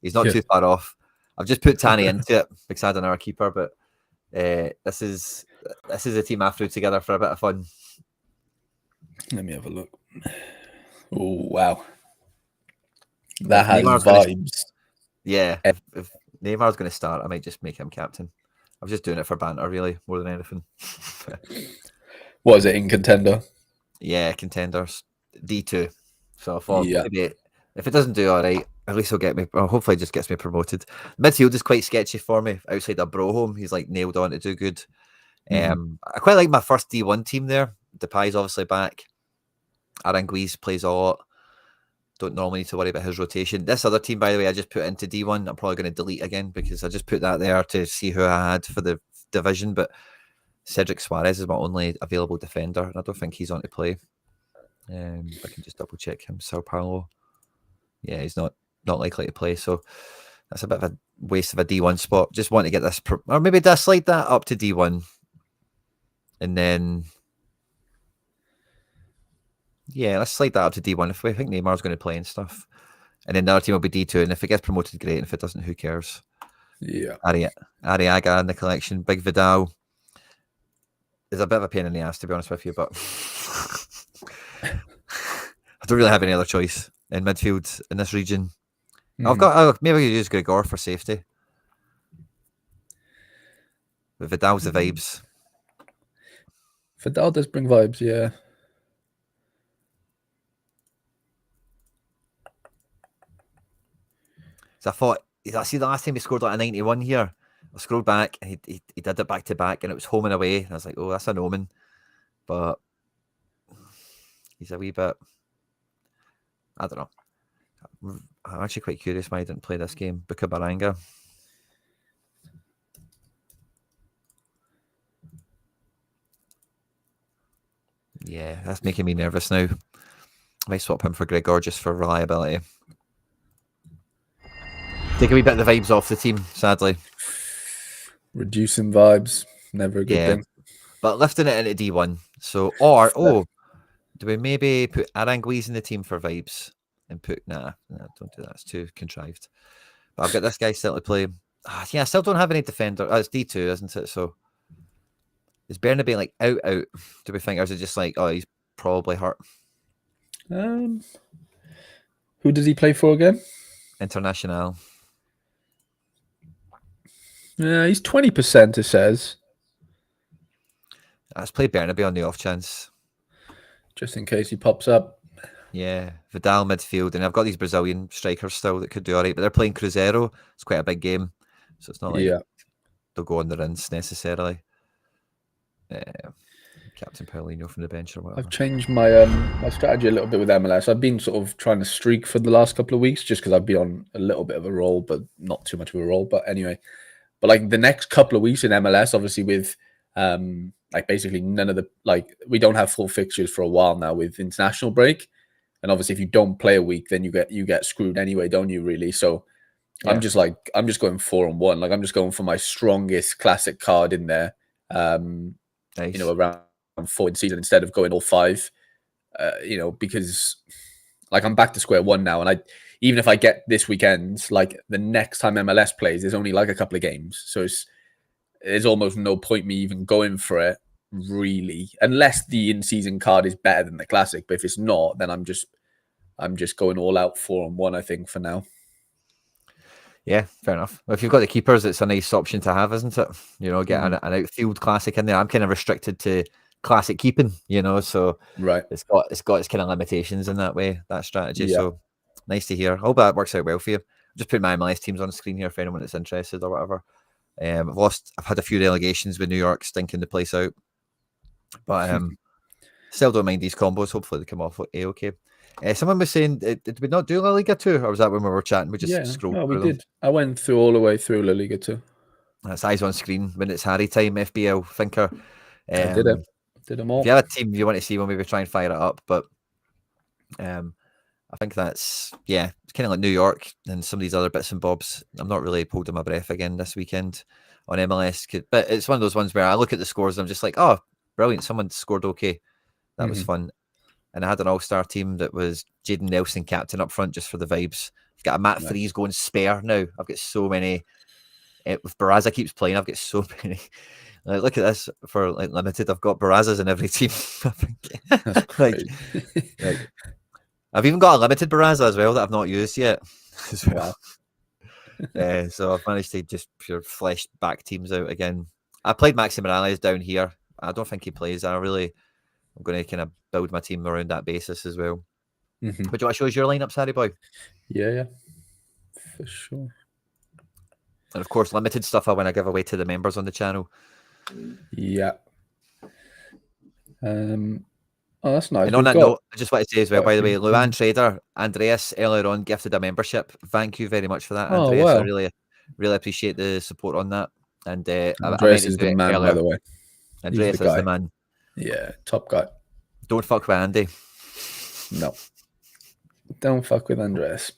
he's not too far off. I've just put Tani into it because I don't know our keeper, but this is a team I threw together for a bit of fun. Let me have a look. Oh, wow. That has vibes. If Neymar's going to start, I might just make him captain. I was just doing it for banter, really, more than anything. What is it in Contender? Yeah, Contenders D2. So I thought maybe if it doesn't do all right, at least he'll get me. Well, hopefully, it just gets me promoted. Midfield is quite sketchy for me. Outside of Broholm, he's like nailed on to do good. I quite like my first D1 team there. Depay's obviously back. Aranguiz plays a lot. Don't normally need to worry about his rotation. This other team, by the way, I just put into D1. I'm probably going to delete again because I just put that there to see who I had for the division. But Cedric Suarez is my only available defender, and I don't think he's on to play. I can just double check him. Sao Paulo. Yeah, he's not likely to play. So that's a bit of a waste of a D1 spot. Just want to get this, or maybe just slide that up to D1, and then. Yeah, let's slide that up to D1 if we think Neymar's going to play and stuff. And then the other team will be D2. And if it gets promoted, great. And if it doesn't, who cares? Yeah. Arriaga in the collection. Big Vidal. There's a bit of a pain in the ass, to be honest with you. But I don't really have any other choice in midfield in this region. Maybe I could use Gregor for safety. But Vidal's the vibes. Vidal does bring vibes, yeah. So I thought, I see the last time he scored like a 91 here. I scrolled back and he did it back to back, and it was home and away. And I was like, oh, that's an omen. But he's a wee bit. I don't know. I'm actually quite curious why he didn't play this game. Bukabaranga. Yeah, that's making me nervous now. I might swap him for Gregor just for reliability. Take a wee bit of the vibes off the team, sadly. Reducing vibes, never a good thing. But lifting it into D1. So, or, do we maybe put Aranguiz in the team for vibes and put, nah, don't do that. It's too contrived. But I've got this guy still to play. Yeah, I still don't have any defender. Oh, it's D2, isn't it? So, is Bernabe like out? Do we think, or is it just like, oh, he's probably hurt? Who does he play for again? International. Yeah, he's 20%, it says. Let's play Bernabe on the off chance. Just in case he pops up. Yeah, Vidal midfield. And I've got these Brazilian strikers still that could do all right, but they're playing Cruzeiro. It's quite a big game. So it's not like they'll go on the runs necessarily. Captain Paulinho from the bench or whatever. I've changed my my strategy a little bit with MLS. I've been sort of trying to streak for the last couple of weeks just because I've been on a little bit of a roll, but not too much of a roll. But anyway, but like the next couple of weeks in MLS, obviously with like basically none of the we don't have full fixtures for a while now with international break, and obviously if you don't play a week, then you get screwed anyway, don't you? Really? So yeah. I'm just going 4-1. Like I'm just going for my strongest classic card in there. Nice. You know, around 4 in season instead of going all 5. You know, because like I'm back to square one now, and even if I get this weekend, like the next time MLS plays, there's only like a couple of games, so there's almost no point me even going for it really, unless the in-season card is better than the classic. But if it's not, then I'm just going all out 4-1. I think for now. Yeah, fair enough. Well, if you've got the keepers, it's a nice option to have, isn't it? You know, get an outfield classic in there. I'm kind of restricted to classic keeping, you know, so right. It's got its kind of limitations in that way, that strategy. Yeah. So nice to hear. I hope that works out well for you. Just put my MLS teams on the screen here for anyone that's interested or whatever. I've had a few relegations with New York stinking the place out, but still don't mind these combos. Hopefully they come off okay. Someone was saying, did we not do La Liga 2, or was that when we were chatting? We just scrolled through we did. I went through all the way through La Liga 2. That's eyes on screen when it's Harry time, FBL thinker. I did it. Did them all. If you have a team you want to see, we'll maybe try and fire it up. But I think that's, it's kind of like New York and some of these other bits and bobs. I'm not really holding my breath again this weekend on MLS. But it's one of those ones where I look at the scores and I'm just like, oh, brilliant. Someone scored okay. That was fun. And I had an all-star team that was Jaden Nelson captain up front just for the vibes. I've got a Matt Freeze going spare now. I've got so many. If Barraza keeps playing, I've got so many. Look at this for limited. I've got Barrazas in every team. I think. That's crazy. I've even got a limited Barraza as well that I've not used yet. As well. Wow. So I've managed to just pure flesh back teams out again. I played Maxi Morales down here. I don't think he plays. I'm going to kind of build my team around that basis as well. But do you want to show us your lineups, Harry boy? Yeah, for sure. And of course, limited stuff I want to give away to the members on the channel. Yeah. Oh, that's nice. And on that note, I just want to say as well, by the way, Luan Trader, Andreas earlier on gifted a membership. Thank you very much for that, Andreas. Wow. I really, really appreciate the support on that. And Andreas is the man, by the way. Andreas is the man. Yeah, top guy. Don't fuck with Andy. No. Don't fuck with Andreas.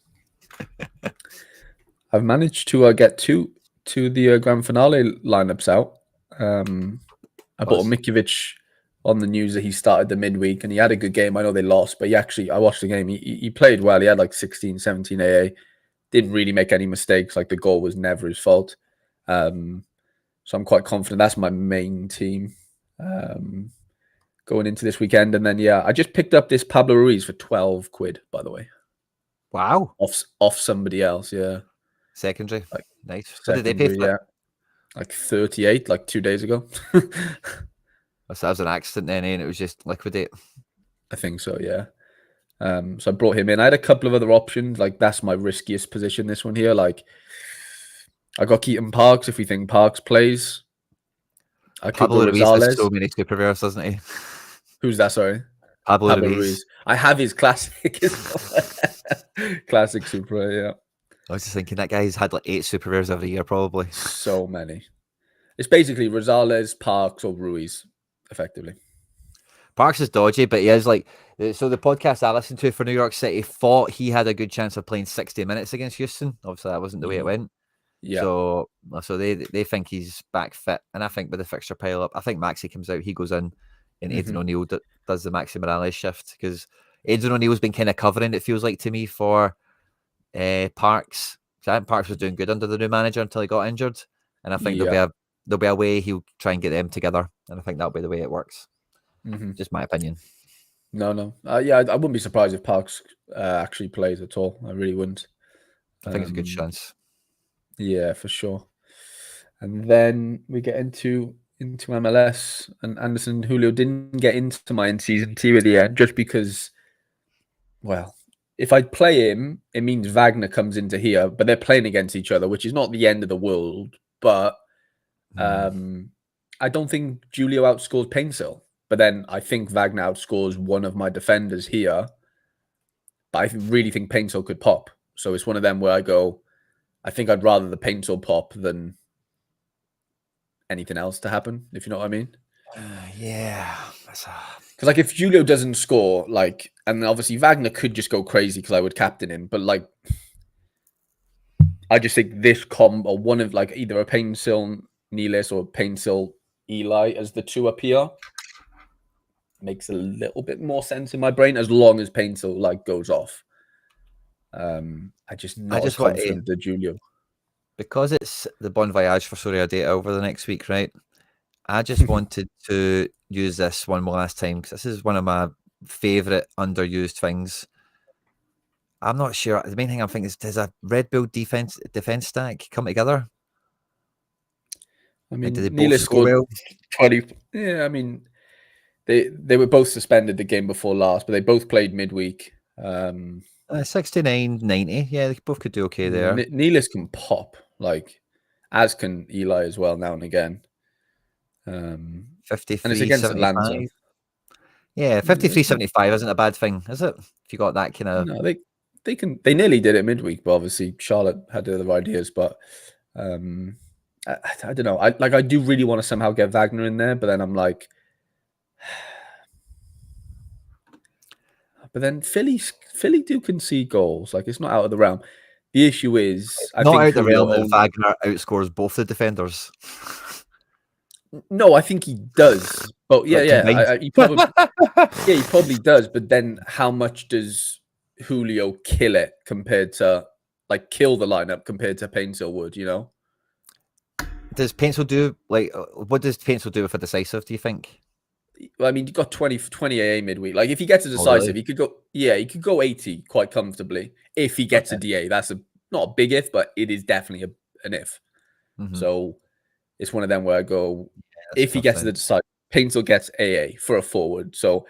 I've managed to get to the grand finale lineups out. I bought Mikovic on the news that he started the midweek and he had a good game. I know they lost, but I watched the game. He played well. He had like 16, 17 AA. Didn't really make any mistakes. Like the goal was never his fault. So I'm quite confident. That's my main team going into this weekend. And then, I just picked up this Pablo Ruiz for 12 quid, by the way. Wow. Off somebody else, yeah. Secondary. Nice. What did they pay for? Yeah. Like 38, like 2 days ago. So that was an accident then, and it was just liquidate. I think so, yeah. So I brought him in. I had a couple of other options. Like that's my riskiest position, this one here. Like I got Keaton Parks. If we think Parks plays, I could go Pablo Ruiz has Rosales. so many super rares, doesn't he? Who's that? Sorry, Pablo Pablo Ruiz. Ruiz. I have his classic as well. Classic super. Yeah, I was just thinking that guy's had like 8 super rares every year, probably. so many. It's basically Rosales, Parks, or Ruiz, effectively. Parks is dodgy, but he is like. So the podcast I listened to for New York City thought he had a good chance of playing 60 minutes against Houston. Obviously, that wasn't the way it went. Yeah. So they think he's back fit, and I think with the fixture pile up, I think Maxi comes out, he goes in, and Aidan O'Neill does the Maxi Morales shift, because Aidan O'Neill's been kind of covering, it feels like to me, for Parks. I think Parks was doing good under the new manager until he got injured, and I think there'll be a way he'll try and get them together, and I think that'll be the way it works. Just my opinion. No. Yeah, I wouldn't be surprised if Parks actually plays at all. I really wouldn't. I think it's a good chance. Yeah, for sure. And then we get into MLS, and Anderson Julio didn't get into my in-season team at the end just because, well, if I play him, it means Wagner comes into here, but they're playing against each other, which is not the end of the world. But I don't think Julio outscores Painsil. But then I think Wagner outscores one of my defenders here. But I really think Painsil could pop. So it's one of them where I go, I think I'd rather the Painsil pop than anything else to happen, if you know what I mean. Yeah. Because like if Julio doesn't score, like, and obviously Wagner could just go crazy because I would captain him, but like I just think this or one of like either a Painsil Nealis or Painsil Eli as the two up here makes a little bit more sense in my brain, as long as Painsil like goes off. I just not as confident that Julio. Because it's the Bon Voyage for Sorare data over the next week, right? I just wanted to use this one last time because this is one of my favourite underused things. I'm not sure. The main thing I'm thinking is, does a Red Bull defense stack come together? I mean, do they Nealis both score well? 20. Yeah, I mean, they were both suspended the game before last, but they both played midweek. 69, 90. Yeah, they both could do okay there. Nealis can pop, like, as can Eli as well now and again. 53, and it's against 75. Atlanta. Yeah, 53-75 isn't a bad thing, is it? If you got that kind of... No, they nearly did it midweek, but obviously Charlotte had the other ideas. But I don't know. I do really want to somehow get Wagner in there, but then I'm like, but then Philly do concede goals. Like, it's not out of the realm. The issue is, I think out of the realm that Wagner outscores both the defenders. No, I think he does. But yeah, he probably does. But then, how much does Julio kill it compared to kill the lineup compared to Painsil would? You know? Does Painsil do what does Painsil do with a decisive? Do you think? Well, I mean, you got 20 AA midweek. Like, if he gets a decisive, he could go. Yeah, he could go 80 quite comfortably if he gets a DA. That's not a big if, but it is definitely an if. So it's one of them where I go, if he gets the decisive, Painsil gets AA for a forward. So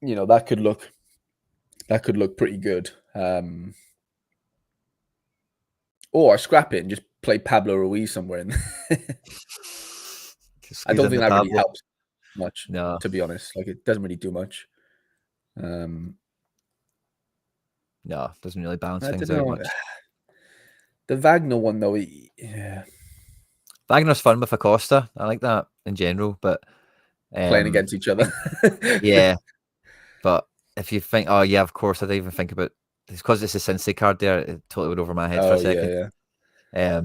that could look pretty good. Or scrap it and just play Pablo Ruiz somewhere in. I don't think that really helps much, to be honest. Like, it doesn't really do much. No, it doesn't really balance things out much. The Wagner one, though, yeah. Wagner's fun with Acosta. I like that in general, but playing against each other. Yeah. But if you think, oh yeah, of course, I didn't even think about it's because it's a Cincy card there. It totally went over my head for a second. Yeah.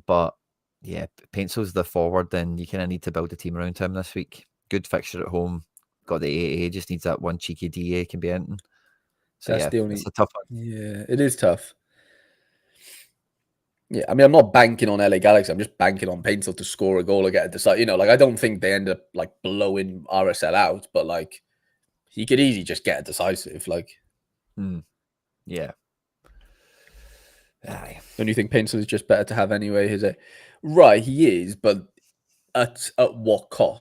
But yeah, Painsil's the forward, then you kind of need to build a team around him this week. Good fixture at home. Got the AA, just needs that one cheeky DA can be anything. So that's the only. It's a tough one. Yeah, it is tough. Yeah, I mean, I'm not banking on LA Galaxy. I'm just banking on Painsil to score a goal or get a decide. I don't think they end up blowing RSL out, but he could easily just get a decisive. Yeah. Aye. Don't you think Painsil is just better to have anyway? Right, he is, but at what cost?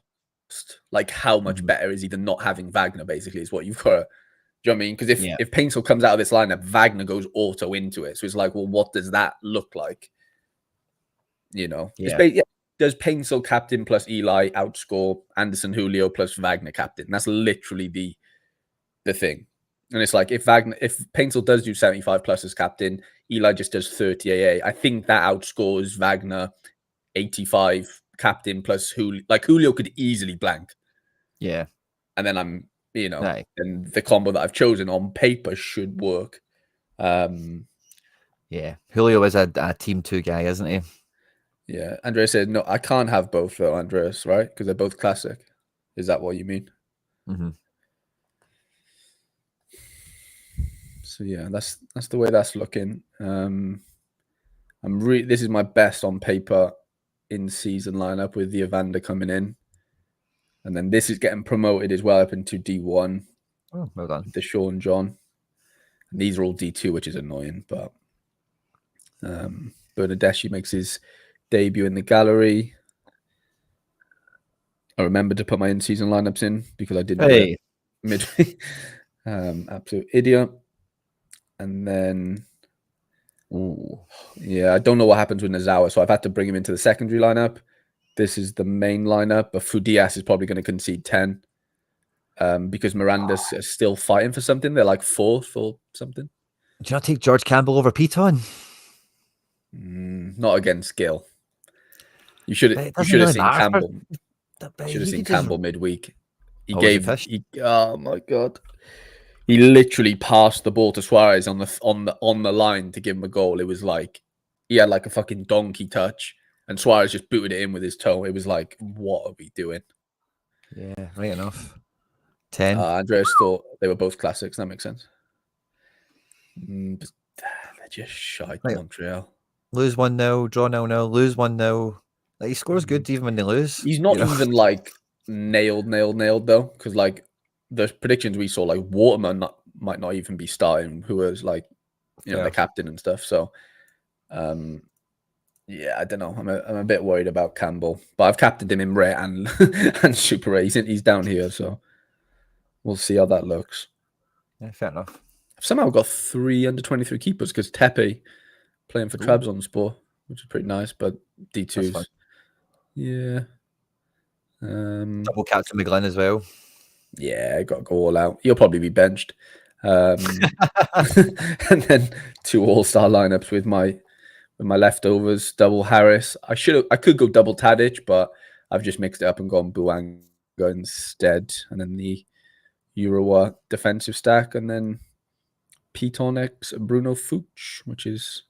How much better is he than not having Wagner? Basically, is what you've got Do you know what I mean? Because if Paintsel comes out of this lineup, Wagner goes auto into it. So it's like, well, what does that look like? You know, does Paintsel captain plus Eli outscore Anderson Julio plus Wagner captain? That's literally the thing. And it's like if Paintsel does do 75 plus as captain, Eli just does 30 AA. I think that outscores Wagner 85 captain plus Julio. Like Julio could easily blank. Yeah. And then and the combo that I've chosen on paper should work. Yeah. Julio is a team 2 guy, isn't he? Yeah. Andreas said, no, I can't have both though, Andreas, right? Because they're both classic. Is that what you mean? Mm-hmm. So yeah, that's the way that's looking. This is my best on paper in season lineup with the Evander coming in. And then this is getting promoted as well up into D1. Oh, well done. The Sean John. And these are all D2, which is annoying, but Bernadeschi makes his debut in the gallery. I remember to put my in-season lineups in because I didn't do it midway. Absolute idiot. And then, I don't know what happens with Nazawa, so I've had to bring him into the secondary lineup. This is the main lineup, but Fudias is probably going to concede 10 because Miranda's still fighting for something. They're like 4th or something. Do you not take George Campbell over Piton? Not against Gill. You should have seen Campbell. Should have seen Campbell midweek. Oh my god. He literally passed the ball to Suarez on the line to give him a goal. It was like he had like a fucking donkey touch, and Suarez just booted it in with his toe. It was like, what are we doing? Yeah, right enough. 10. Andreas thought they were both classics. That makes sense. They're just shite, Montreal. Lose 1-0, draw 0-0, lose 1-0. Like, he scores good even when they lose. He's not even like nailed though, because like the predictions we saw, like Waterman might not even be starting, who was like, the captain and stuff. So, I don't know. I'm a bit worried about Campbell, but I've captained him in rare and and super rare. He's down here, so we'll see how that looks. Yeah, fair enough. I've somehow got 3 under-23 keepers because Tepe playing for Trabzonspor, which is pretty nice, but D2s. Yeah. Double captain McGlynn as well. Yeah, got to go all out. He'll probably be benched. And then 2 all-star lineups with my leftovers. Double Harris. I could go double Tadic, but I've just mixed it up and gone Buanga instead. And then the Urawa defensive stack, and then Piton X Bruno Fuchs, which is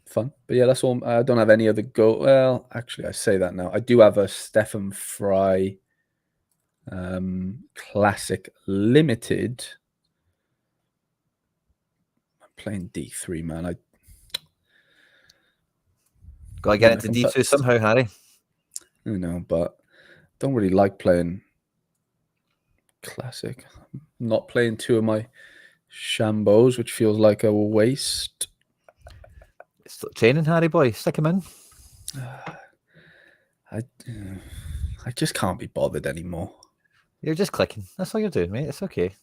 fun. But yeah, that's all. I don't have any other go. Well, actually, I say that now. I do have a Stefan Fry Classic Limited. I'm playing D3, man. Gotta get into D2 somehow, Harry. But don't really like playing Classic. I'm not playing 2 of my Shambos, which feels like a waste. It's training, Harry boy. Stick him in. I just can't be bothered anymore. You're just clicking. That's all you're doing, mate. It's okay.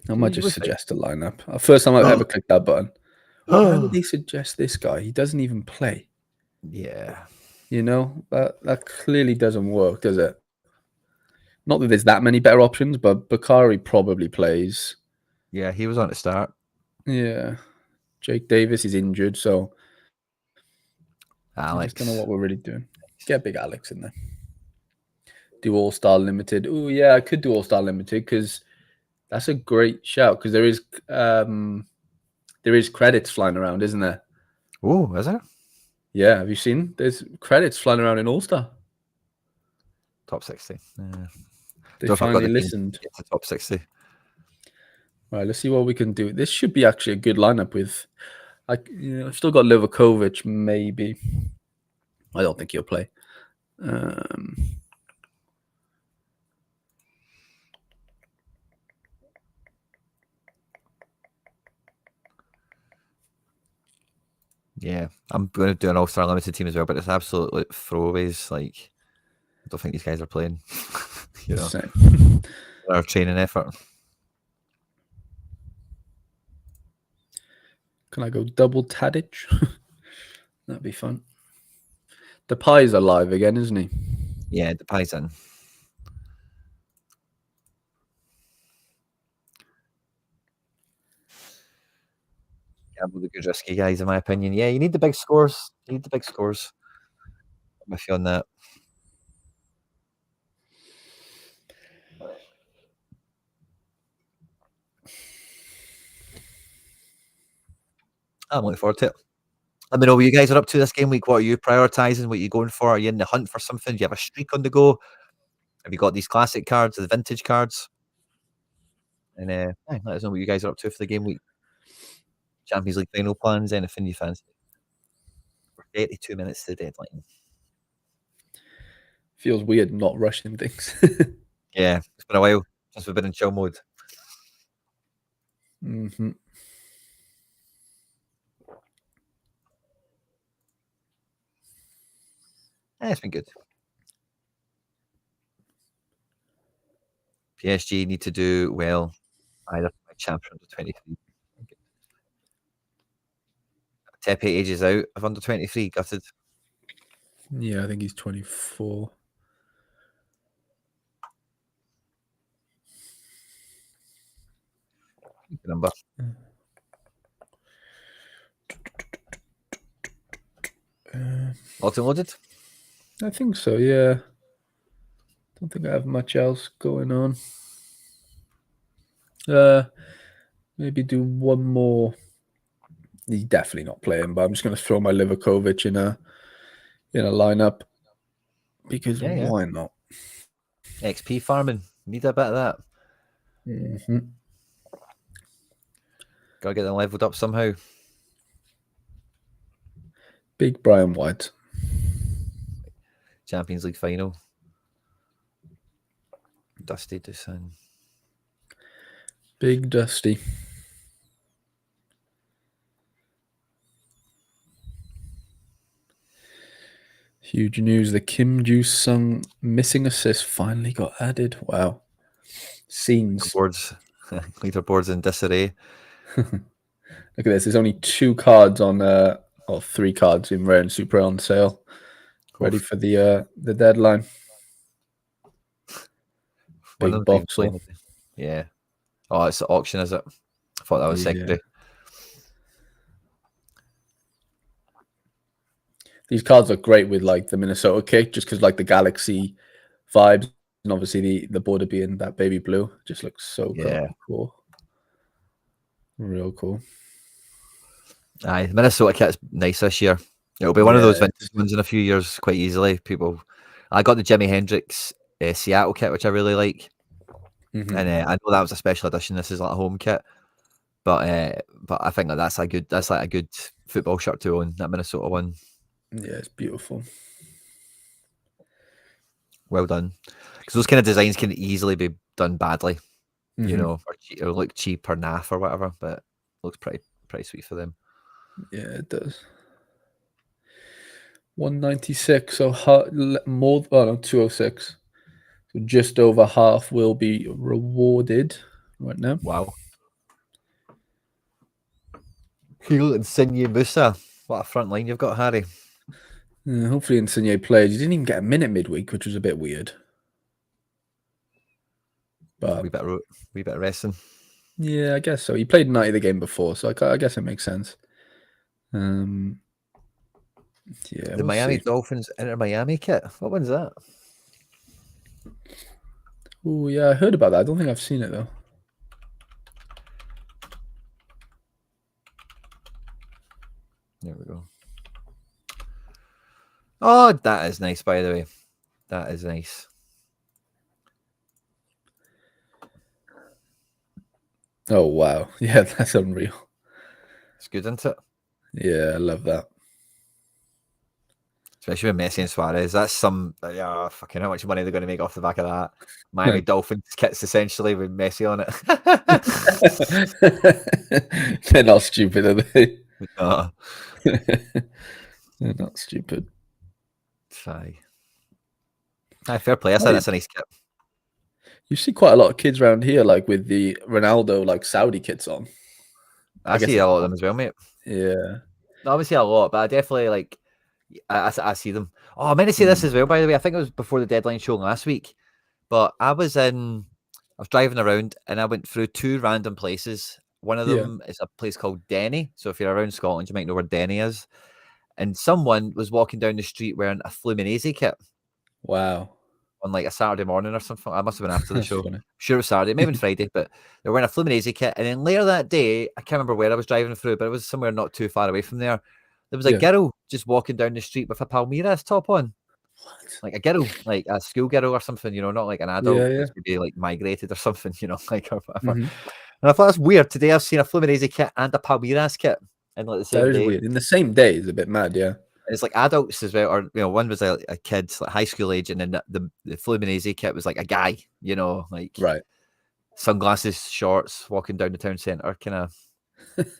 I might just suggest a lineup. First time I've ever clicked that button. Why would they suggest this guy? He doesn't even play. Yeah. That clearly doesn't work, does it? Not that there's that many better options, but Bakari probably plays. Yeah, he was on to start. Yeah. Jake Davis is injured, so Alex. I just don't know what we're really doing. Get big Alex in there. Do All-Star Limited. Oh, yeah, I could do All-Star Limited because that's a great shout because there is credits flying around, isn't there? Oh, is there? Yeah, have you seen? There's credits flying around in All-Star. Top 60. They finally listened. To top 60. Right, let's see what we can do. This should be actually a good lineup with... I've still got Livakovic, maybe. I don't think he'll play. Yeah, I'm going to do an All-Star Limited team as well, but it's absolutely throwaways. Like, I don't think these guys are playing. Our training effort. Can I go double Tadic? That'd be fun. The Pie's alive again, isn't he? Yeah, the Pie's in. Gamble the good risky guys, in my opinion. Yeah, you need the big scores. You need the big scores. I'm with you on that. I'm looking forward to it. Let me know what you guys are up to this game week. What are you prioritising? What are you going for? Are you in the hunt for something? Do you have a streak on the go? Have you got these classic cards, the vintage cards? And let us know what you guys are up to for the game week. Champions League final plans, anything you fancy. We're 32 minutes to the deadline. Feels weird not rushing things. Yeah, it's been a while since we've been in chill mode. Mm-hmm. It's been good. PSG need to do well. Either my champion under 23. Tepe ages out of under 23, gutted. Yeah, I think he's 24. Good number. Locked and loaded? I think so, yeah. Don't think I have much else going on. Maybe do one more. He's definitely not playing, but I'm just going to throw my Livakovic in a lineup because why not? XP farming. Need a bit of that. Mm-hmm. Gotta get them leveled up somehow. Big Brian White. Champions League final. Dusty Dusan. Big Dusty. Huge news. The Kim Joo-sung missing assist finally got added. Wow. Scenes. Leaderboards in disarray. Look at this. There's only 2 cards on, or 3 cards in Rare and Super on sale. Ready for the deadline. Big box. Yeah. Oh, it's the auction, is it? I thought that was secondary. These cards look great with like the Minnesota kit, just because like the Galaxy vibes, and obviously the border being that baby blue, just looks so cool. Real cool. Aye, the Minnesota kit's nice this year. It'll be one of those vintage ones in a few years quite easily. I got the Jimi Hendrix Seattle kit, which I really like. Mm-hmm. And I know that was a special edition. This is like a home kit, but I think that's like a good football shirt to own. That Minnesota one. Yeah, it's beautiful. Well done. Because those kind of designs can easily be done badly, Mm-hmm. you know, or look cheap or naff or whatever. But it looks pretty sweet for them. Yeah, it does. 196, so more. Oh no, 206. So just over half will be rewarded right now. Wow. Heel and Insigne Musa. What a front line you've got, Harry. Hopefully Insigne played. He didn't even get a minute midweek, which was a bit weird. But we bit of resting. Yeah, I guess so. He played 90 the game before, so I guess it makes sense. Yeah, the Miami Dolphins Inter Miami kit. What one's that? Oh yeah, I heard about that. I don't think I've seen it though. There we go. Oh, that is nice, by the way. That is nice. Oh wow, yeah, that's unreal. It's good, isn't it? Yeah, I love that. Especially with Messi and Suarez. That's some fucking how much money they're going to make off the back of that. Miami Dolphins kits essentially with Messi on it. They're not stupid, are they? No. They're not stupid. Fair play. I said that's a nice kit. You see quite a lot of kids around here, like with the Ronaldo, like Saudi kits on. I see a lot of them as well, mate. Yeah. No, I would say a lot, but I definitely like. I see them. Oh, I meant to say this Mm. as well. By the way, I think it was before the deadline show last week, but I was driving around and I went through 2 random places. One of Yeah. them is a place called Denny. So if you're around Scotland, you might know where Denny is. And someone was walking down the street wearing a Fluminense kit Wow. on like a Saturday morning or something. I must have been after the That's show. funny. Sure, it was Saturday, maybe Friday, but they were wearing a Fluminense kit. And then later that day, I can't remember where I was driving through, but it was somewhere not too far away from there. There was a Yeah. girl just walking down the street with a Palmeiras top on. What? Like a girl, like a school girl or something, not like an Yeah, adult yeah. that's maybe like migrated or something, like or whatever. Hmm. And I thought that's weird. Today I've seen a Fluminense kit and a Palmeiras kit in like the That same is day. weird. In the same day is a bit mad, yeah. And it's like adults as well, or one was a kid, like high school age, and then the Fluminense kit was like a guy, like Right. sunglasses, shorts, walking down the town centre, kind of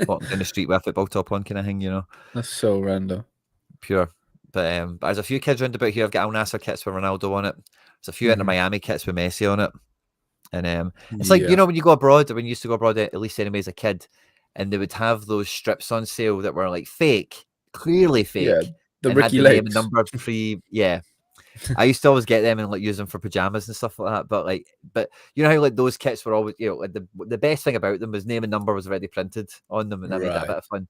walking down the street with a football top on, kind of thing, That's so random. pure. But there's a few kids around about here. I've got Al Nassr kits with Ronaldo on it. There's a few Inter Hmm. Miami kits with Messi on it. And it's like, Yeah. when you go abroad, or when you used to go abroad, at least anyway as a kid, and they would have those strips on sale that were like fake, clearly Yeah. fake, The and had Ricky the name and Lakes. number yeah. I used to always get them and like use them for pajamas and stuff like that. But you know how like those kits were always, like the best thing about them was name and number was already printed on them, and that made that a Right. bit of fun.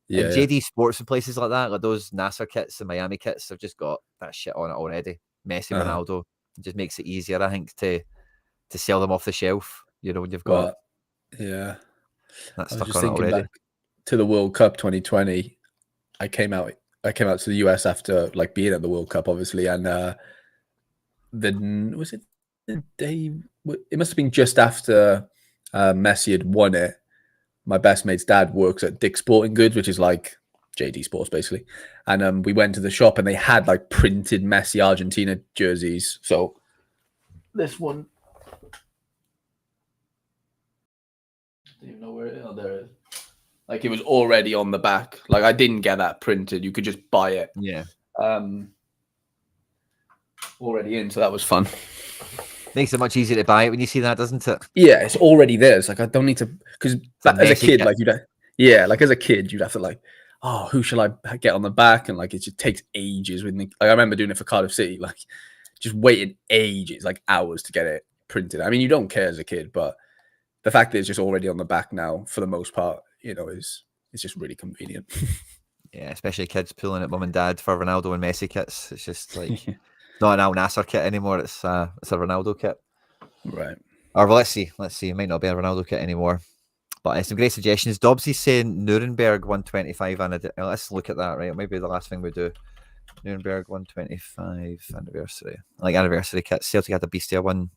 Yeah, And yeah. JD Sports and places like that, like those Nasser kits and Miami kits, have just got that shit on it already. Messi, Uh-huh. Ronaldo, it just makes it easier, I think, to sell them off the shelf. When you've got But yeah. that I was stuck just on it thinking already. back to the World Cup 2020. I came out to the US after like being at the World Cup, obviously, and was it the day? It must have been just after Messi had won it. My best mate's dad works at Dick's Sporting Goods, which is like JD Sports basically, and we went to the shop and they had like printed Messi Argentina jerseys. So this one, I don't even know where it is. Oh, there it is. Like it was already on the back. Like I didn't get that printed. You could just buy it. Yeah. Already in, so that was fun. Makes it much easier to buy it when you see that, doesn't it? Yeah, it's already there. It's like I don't need to, because as a kid, kit. like like as a kid, you'd have to like, oh, who shall I get on the back? And like it just takes ages. Like I remember doing it for Cardiff City, like just waiting ages, like hours to get it printed. I mean, you don't care as a kid, but the fact that it's just already on the back now, for the most part, is it's just really convenient. Yeah, especially kids pulling at mum and dad for Ronaldo and Messi kits. It's just like not an Al Nassr kit anymore. It's a Ronaldo kit. Right. Or well, let's see. It might not be a Ronaldo kit anymore. But some great suggestions. Dobbsy's saying Nuremberg 125 let's look at that, right? Maybe the last thing we do. Nuremberg 125 anniversary. Like anniversary kits. Celtic had a Beastia one,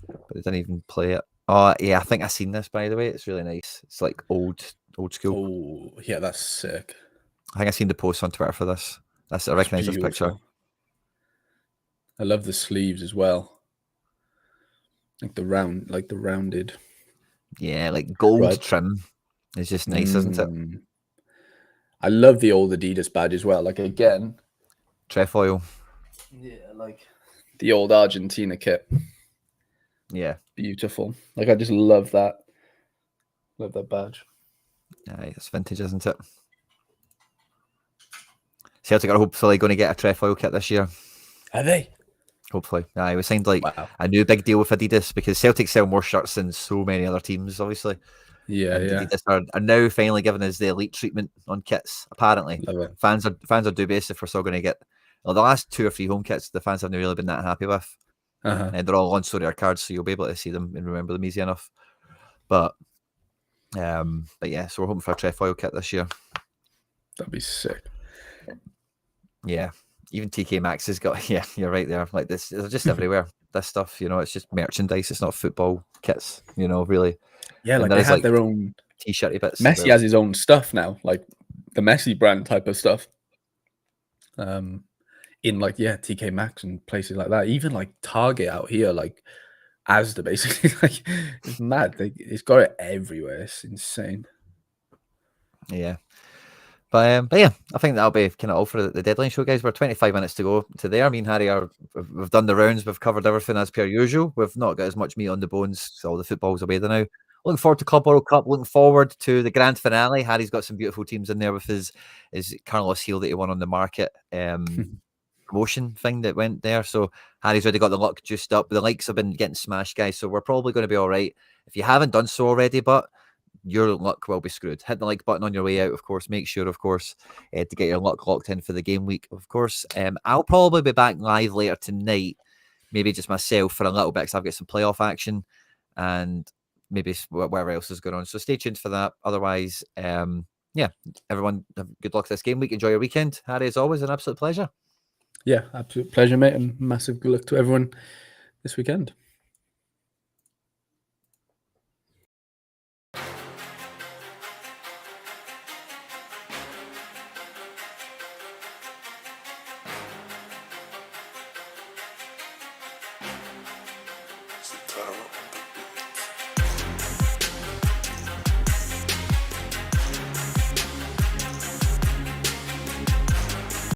but they didn't even play it. Oh yeah, I think I've seen this, by the way. It's really nice. It's like old school. Oh yeah, that's sick. I think I've seen the post on Twitter for this. I recognise this picture. I love the sleeves as well. Like the rounded. Yeah, like gold trim is just nice, isn't it? I love the old Adidas badge as well. Like again, trefoil. Yeah, like the old Argentina kit. Yeah, beautiful. Like I just love that. Love that badge. Aye, it's vintage, isn't it? Celtic are hopefully going to get a trefoil kit this year. Are they? Hopefully. We signed like a new big deal with Adidas because Celtic sell more shirts than so many other teams, obviously. Yeah, and yeah. Adidas are now finally giving us the elite treatment on kits, apparently. Fans are dubious if we're still going to get... Well, the last 2 or 3 home kits, the fans haven't really been that happy with. And they're all on Sorare cards, so you'll be able to see them and remember them easy enough. But yeah, so we're hoping for a trefoil kit this year. That'd be sick. Yeah. Even TK Maxx has got, yeah, you're right there. Like this, they're just everywhere. This stuff, it's just merchandise. It's not football kits, really. Yeah, like they have their own t-shirty bits. Messi has his own stuff now, like the Messi brand type of stuff. In like TK Maxx and places like that. Even like Target out here, like Asda, basically. Like it's mad. It's got it everywhere. It's insane. Yeah. But yeah, I think that'll be kind of all for the deadline show, guys. We're 25 minutes to go to there. Me and Harry we've done the rounds. We've covered everything as per usual. We've not got as much meat on the bones. So all the football's away there now. looking forward to Club World Cup. Looking forward to the grand finale. Harry's got some beautiful teams in there with his Carlos Heel that he won on the market promotion thing that went there. So Harry's already got the luck juiced up. The likes have been getting smashed, guys. So we're probably going to be all right. If you haven't done so already, but your luck will be screwed. Hit the like button on your way out, of course. Make sure, of course, to get your luck locked in for the game week, of course. I'll probably be back live later tonight, maybe just myself for a little bit because I've got some playoff action and maybe whatever else is going on. So stay tuned for that. Otherwise, yeah, everyone, good luck this game week. Enjoy your weekend. Harry, as always, an absolute pleasure. Yeah, absolute pleasure, mate, and massive good luck to everyone this weekend.